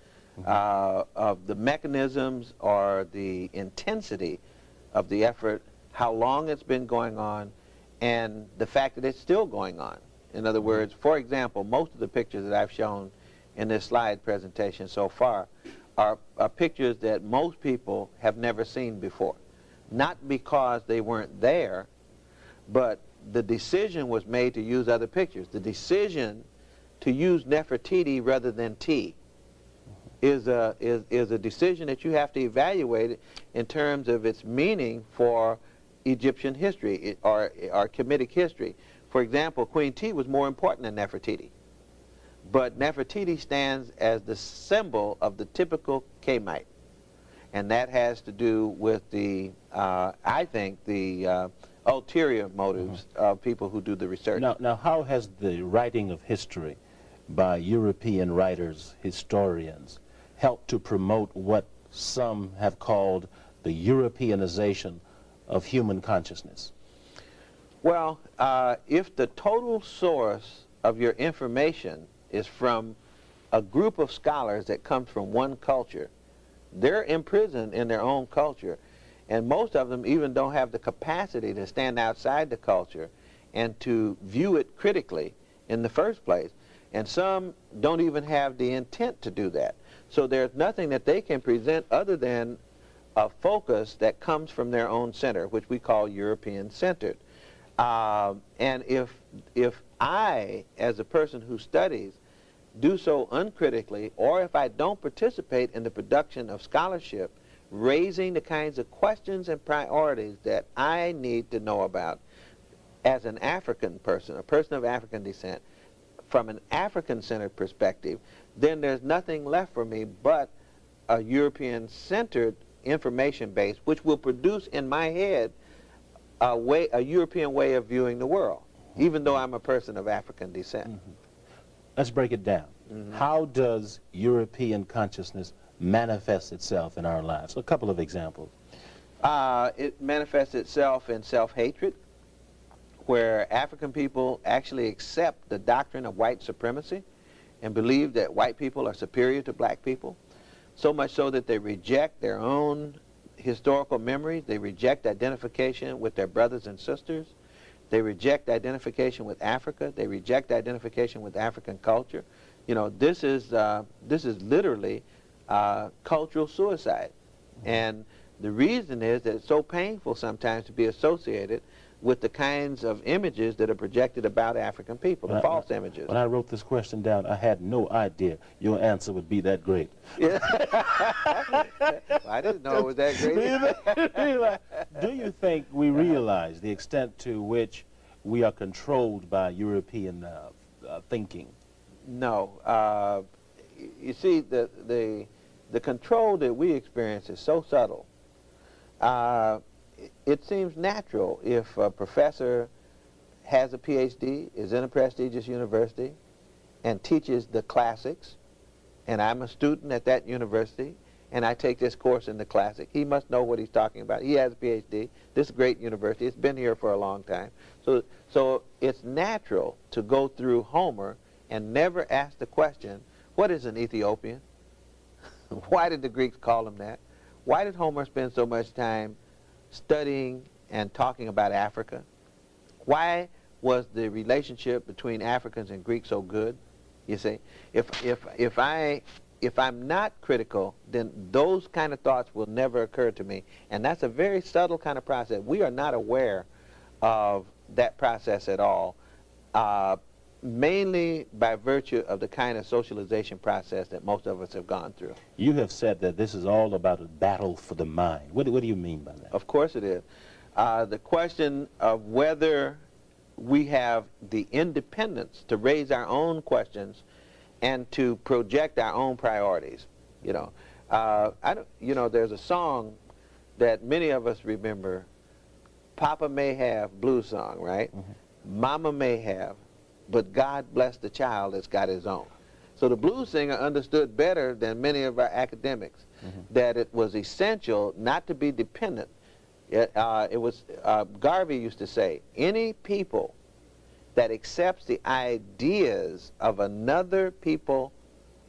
of the mechanisms or the intensity of the effort, how long it's been going on, and the fact that it's still going on. In other words, for example, most of the pictures that I've shown in this slide presentation so far are pictures that most people have never seen before. Not because they weren't there, but the decision was made to use other pictures. The decision to use Nefertiti rather than T is a decision that you have to evaluate in terms of its meaning for Egyptian history or Kemetic history. For example, Queen T was more important than Nefertiti. But Nefertiti stands as the symbol of the typical Kemite. And that has to do with the, I think, the ulterior motives of people who do the research. Now, how has the writing of history by European writers, historians, helped to promote what some have called the Europeanization of human consciousness? Well, if the total source of your information is from a group of scholars that comes from one culture, they're imprisoned in their own culture, and most of them even don't have the capacity to stand outside the culture and to view it critically in the first place. And some don't even have the intent to do that. So there's nothing that they can present other than a focus that comes from their own center, which we call European-centered. And if I, as a person who studies, do so uncritically, or if I don't participate in the production of scholarship, raising the kinds of questions and priorities that I need to know about as an African person, a person of African descent, from an African-centered perspective, then there's nothing left for me but a European-centered information base, which will produce in my head a European way of viewing the world. even though I'm a person of African descent. Let's break it down. How does European consciousness manifest itself in our lives? A couple of examples. It manifests itself in self-hatred, where African people actually accept the doctrine of white supremacy and believe that white people are superior to black people, so much so that they reject their own historical memories, they reject identification with their brothers and sisters, they reject identification with Africa, they reject identification with African culture. You know, this is literally cultural suicide. And the reason is that it's so painful sometimes to be associated with the kinds of images that are projected about African people, the false images. When I wrote this question down, I had no idea your answer would be that great. Yeah. I didn't know it was that great. Do you think we realize the extent to which we are controlled by European thinking? No. You see, the control that we experience is so subtle. It seems natural if a professor has a PhD, is in a prestigious university, and teaches the classics, and I'm a student at that university, and I take this course in the classic. He must know what he's talking about. He has a PhD. This great university. It's been here for a long time. So it's natural to go through Homer and never ask the question, what is an Ethiopian? Why did the Greeks call him that? Why did Homer spend so much time studying and talking about Africa? Why was the relationship between Africans and Greeks so good? You see, if I'm not critical, then those kind of thoughts will never occur to me, and that's a very subtle kind of process. We are not aware of that process at all, mainly by virtue of the kind of socialization process that most of us have gone through. You have said that this is all about a battle for the mind. What do you mean by that? Of course it is. The question of whether we have the independence to raise our own questions and to project our own priorities. You know, there's a song that many of us remember. Papa may have, blues song, right? Mama may have, but God bless the child that's got his own. So the blues singer understood better than many of our academics that it was essential not to be dependent. Garvey used to say, any people that accepts the ideas of another people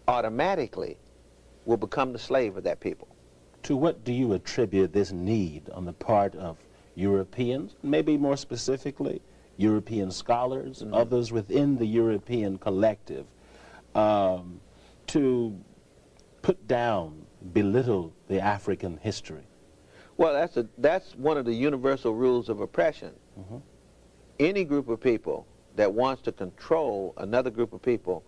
automatically will become the slave of that people. To what do you attribute this need on the part of Europeans, maybe more specifically European scholars, others within the European collective, to put down, belittle the African history? Well, that's one of the universal rules of oppression. Any group of people that wants to control another group of people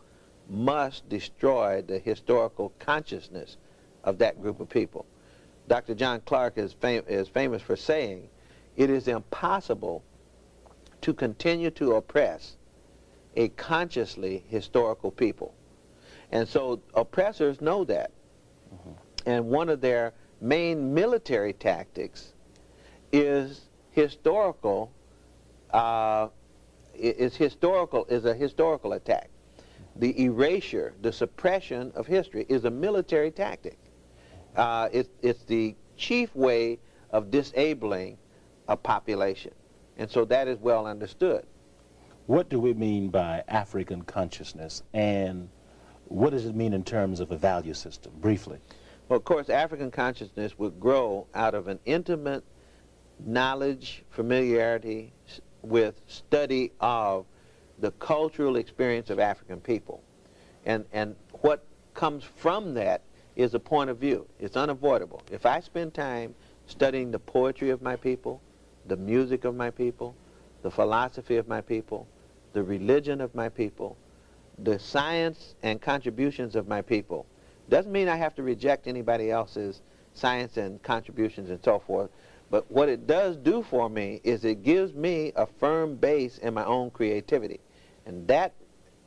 must destroy the historical consciousness of that group of people. Dr. John Clark is famous for saying, it is impossible to continue to oppress a consciously historical people. And so oppressors know that. And one of their main military tactics is historical, is a historical attack. The erasure, the suppression of history is a military tactic. It's the chief way of disabling a population. And so that is well understood. What do we mean by African consciousness, and what does it mean in terms of a value system, briefly? Well, of course, African consciousness would grow out of an intimate knowledge, familiarity with study of the cultural experience of African people. And what comes from that is a point of view. It's unavoidable. If I spend time studying the poetry of my people, the music of my people, the philosophy of my people, the religion of my people, the science and contributions of my people, doesn't mean I have to reject anybody else's science and contributions and so forth, but what it does do for me is it gives me a firm base in my own creativity, and that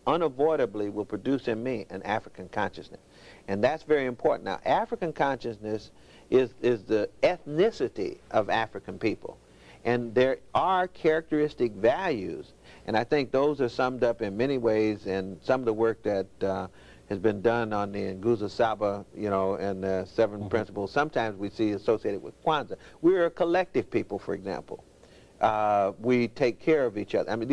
unavoidably will produce in me an African consciousness. And that's very important. Now, African consciousness is the ethnicity of African people. And there are characteristic values And I think those are summed up in many ways in some of the work that has been done on the Nguzo Saba, you know, and the 7 principles. Sometimes we see associated with Kwanzaa. We're a collective people, for example. We take care of each other. I mean,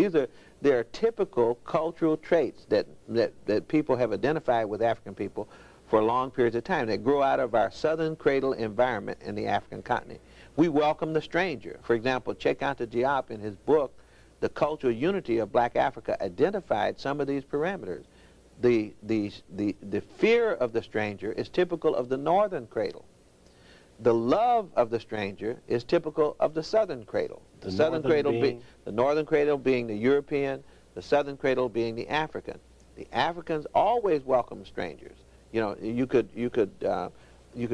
there are typical cultural traits that people have identified with African people for long periods of time. They grow out of our southern cradle environment in the African continent. We welcome the stranger. For example, Cheikh Anta Diop, in his book, The Cultural Unity of Black Africa, identified some of these parameters. The fear of the stranger is typical of the northern cradle. The love of the stranger is typical of the southern cradle. The northern cradle being the European, the southern cradle being the African. The Africans always welcome strangers. You know, you could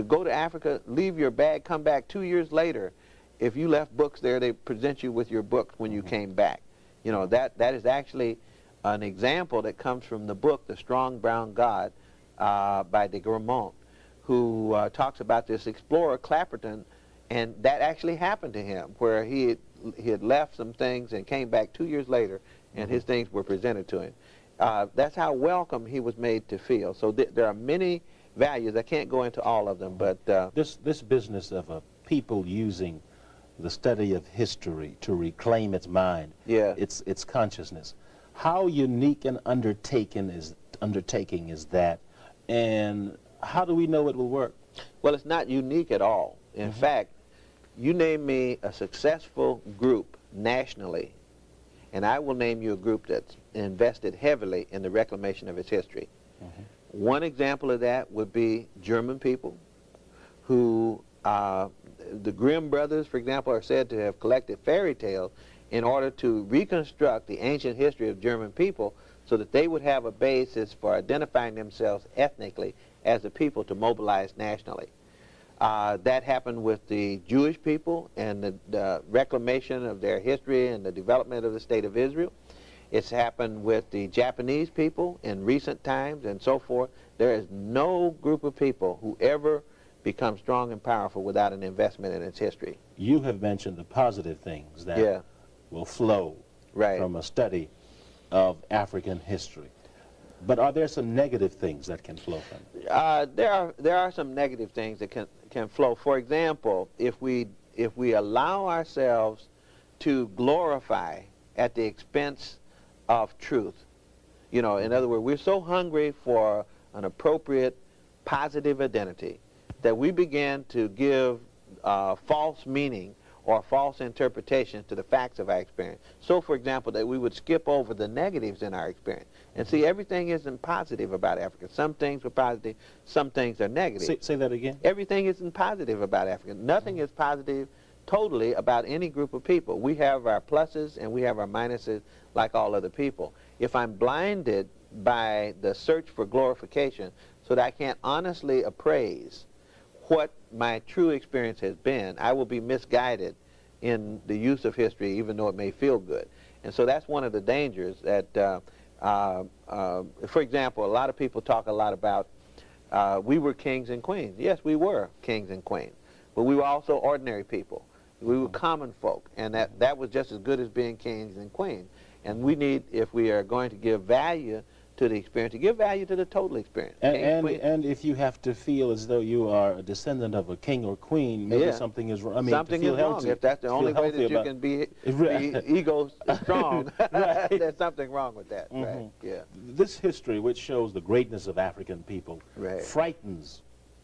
go to Africa, leave your bag, come back 2 years later. If you left books there, they present you with your books when you came back. You know, that is actually an example that comes from the book, The Strong Brown God, by de Grammont, who talks about this explorer, Clapperton, and that actually happened to him, where he had left some things and came back 2 years later, and his things were presented to him. That's how welcome he was made to feel. So there are many values. I can't go into all of them, but this business of a people using the study of history to reclaim its mind, its consciousness. How unique an undertaking is that, and how do we know it will work? Well, it's not unique at all. In fact, you name me a successful group nationally, and I will name you a group that's invested heavily in the reclamation of its history. One example of that would be German people who, the Grimm brothers, for example, are said to have collected fairy tales in order to reconstruct the ancient history of German people so that they would have a basis for identifying themselves ethnically as a people to mobilize nationally. That happened with the Jewish people and the reclamation of their history and the development of the State of Israel. It's happened with the Japanese people in recent times and so forth. There is no group of people who ever become strong and powerful without an investment in its history. You have mentioned the positive things that will flow from a study of African history. But are there some negative things that can flow from it? There are some negative things that can flow. For example, if we allow ourselves to glorify at the expense of truth, you know, in other words, we're so hungry for an appropriate positive identity that we begin to give false meaning or false interpretation to the facts of our experience. So, for example, that we would skip over the negatives in our experience. And see, everything isn't positive about Africa. Some things are positive, some things are negative. Say that again. Everything isn't positive about Africa. Nothing is positive totally about any group of people. We have our pluses and we have our minuses like all other people. If I'm blinded by the search for glorification so that I can't honestly appraise what my true experience has been, I will be misguided in the use of history, even though it may feel good. And so that's one of the dangers that, for example, a lot of people talk a lot about we were kings and queens. Yes, we were kings and queens, but we were also ordinary people. We were common folk, and that was just as good as being kings and queens. And we need, if we are going to give value to the experience, to give value to the total experience. And if you have to feel as though you are a descendant of a king or queen, maybe something is wrong. I mean, something is wrong. If that's the only way that you can be ego strong, there's something wrong with that. Right? Yeah. This history, which shows the greatness of African people, frightens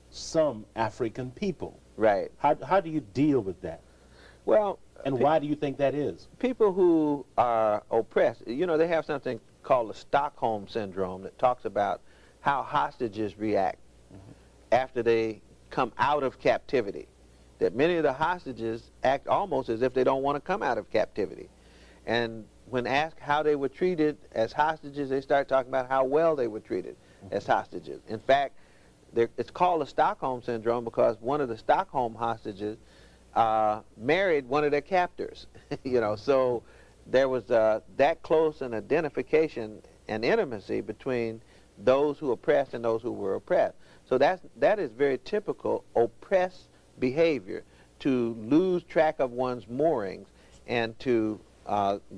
some African people. Right. How do you deal with that? Well, and why do you think that is? People who are oppressed, you know, they have something called the Stockholm Syndrome that talks about how hostages react after they come out of captivity. That many of the hostages act almost as if they don't want to come out of captivity. And when asked how they were treated as hostages, they start talking about how well they were treated as hostages. In fact, it's called the Stockholm Syndrome because one of the Stockholm hostages married one of their captors. You know, so there was that close an identification and intimacy between those who oppressed and those who were oppressed. So that is very typical oppressed behavior, to lose track of one's moorings and to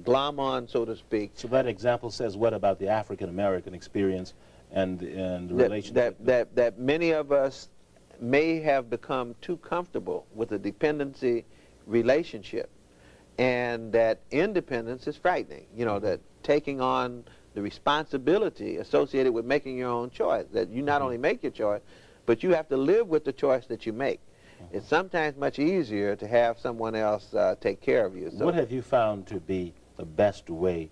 glom on, so to speak. So that example says what about the African American experience and the relationship? That many of us may have become too comfortable with a dependency relationship, and that independence is frightening. You know, that taking on the responsibility associated with making your own choice, that you not only make your choice, but you have to live with the choice that you make. It's sometimes much easier to have someone else take care of you. So what have you found to be the best way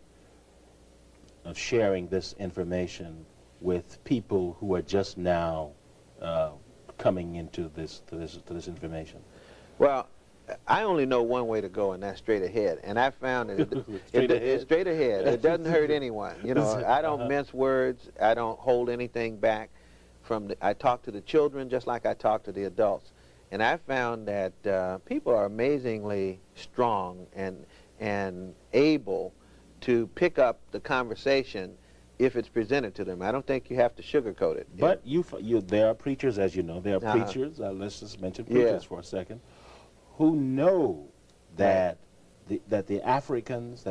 of sharing this information with people who are just now coming into this information? Well, I only know one way to go, and that's straight ahead. And I found that it's straight ahead. It doesn't hurt anyone. You know, I don't mince words. I don't hold anything back. I talk to the children just like I talk to the adults. And I found that people are amazingly strong and able to pick up the conversation if it's presented to them. I don't think you have to sugarcoat it. But there are preachers, as you know, there are preachers, let's just mention preachers for a second, who know that many Africans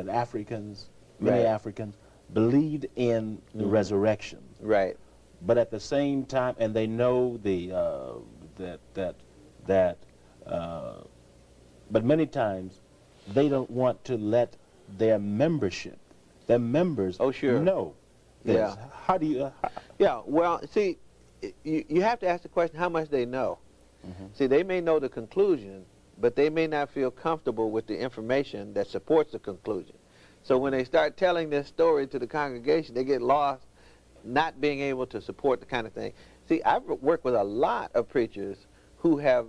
believed in the resurrection. Right. But at the same time, and they know but many times they don't want to let their members know this. Yeah. How do you? Yeah. Well, see, you have to ask the question how much they know. See, they may know the conclusion, but they may not feel comfortable with the information that supports the conclusion. So when they start telling this story to the congregation, they get lost, not being able to support the kind of thing. See, I've worked with a lot of preachers who have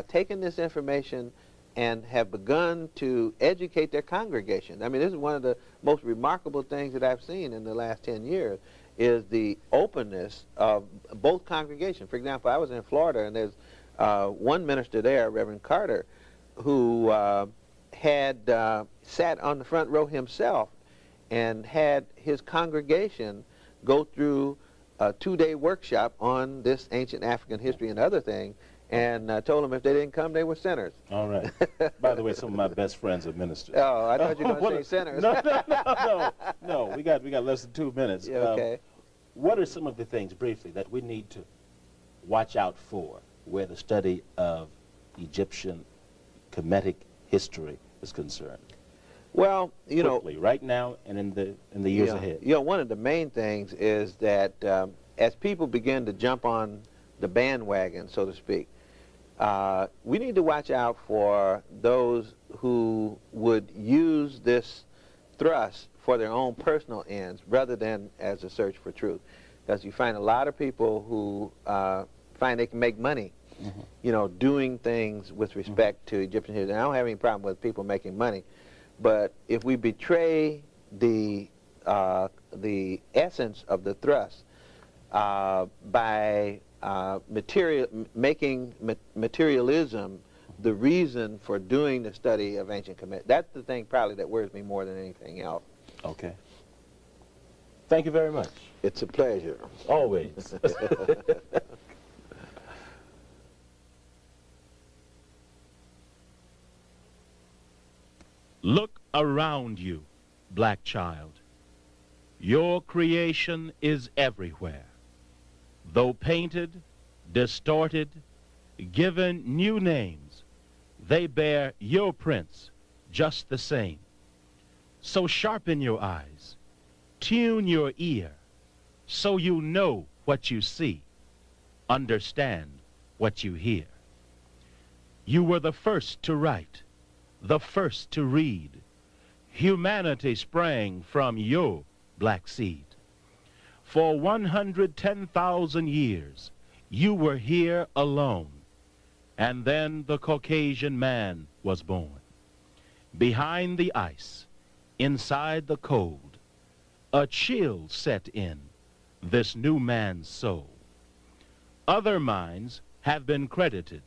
taken this information and have begun to educate their congregation. I mean, this is one of the most remarkable things that I've seen in the last 10 years, is the openness of both congregations. For example, I was in Florida, and there's one minister there, Reverend Carter, who had sat on the front row himself and had his congregation go through a 2-day workshop on this ancient African history and other things, and told them if they didn't come, they were sinners. All right. By the way, some of my best friends are ministers. Oh, I thought you were going to say sinners. No. We got less than 2 minutes. Yeah, okay. What are some of the things, briefly, that we need to watch out for where the study of Egyptian Kemetic history is concerned? Well, you quickly, know, right now and in the years ahead. You know, one of the main things is that as people begin to jump on the bandwagon, so to speak, we need to watch out for those who would use this thrust for their own personal ends rather than as a search for truth. Because you find a lot of people who find they can make money, you know, doing things with respect to Egyptian history. And I don't have any problem with people making money, but if we betray the essence of the thrust by making materialism the reason for doing the study of ancient Kemet, that's the thing probably that worries me more than anything else. Okay. Thank you very much. It's a pleasure. Always. Look around you, black child. Your creation is everywhere. Though painted, distorted, given new names, they bear your prints just the same. So sharpen your eyes, tune your ear, so you know what you see, understand what you hear. You were the first to write, the first to read. Humanity sprang from your black seed. For 110,000 years, you were here alone, and then the Caucasian man was born. Behind the ice, inside the cold, a chill set in this new man's soul. Other minds have been credited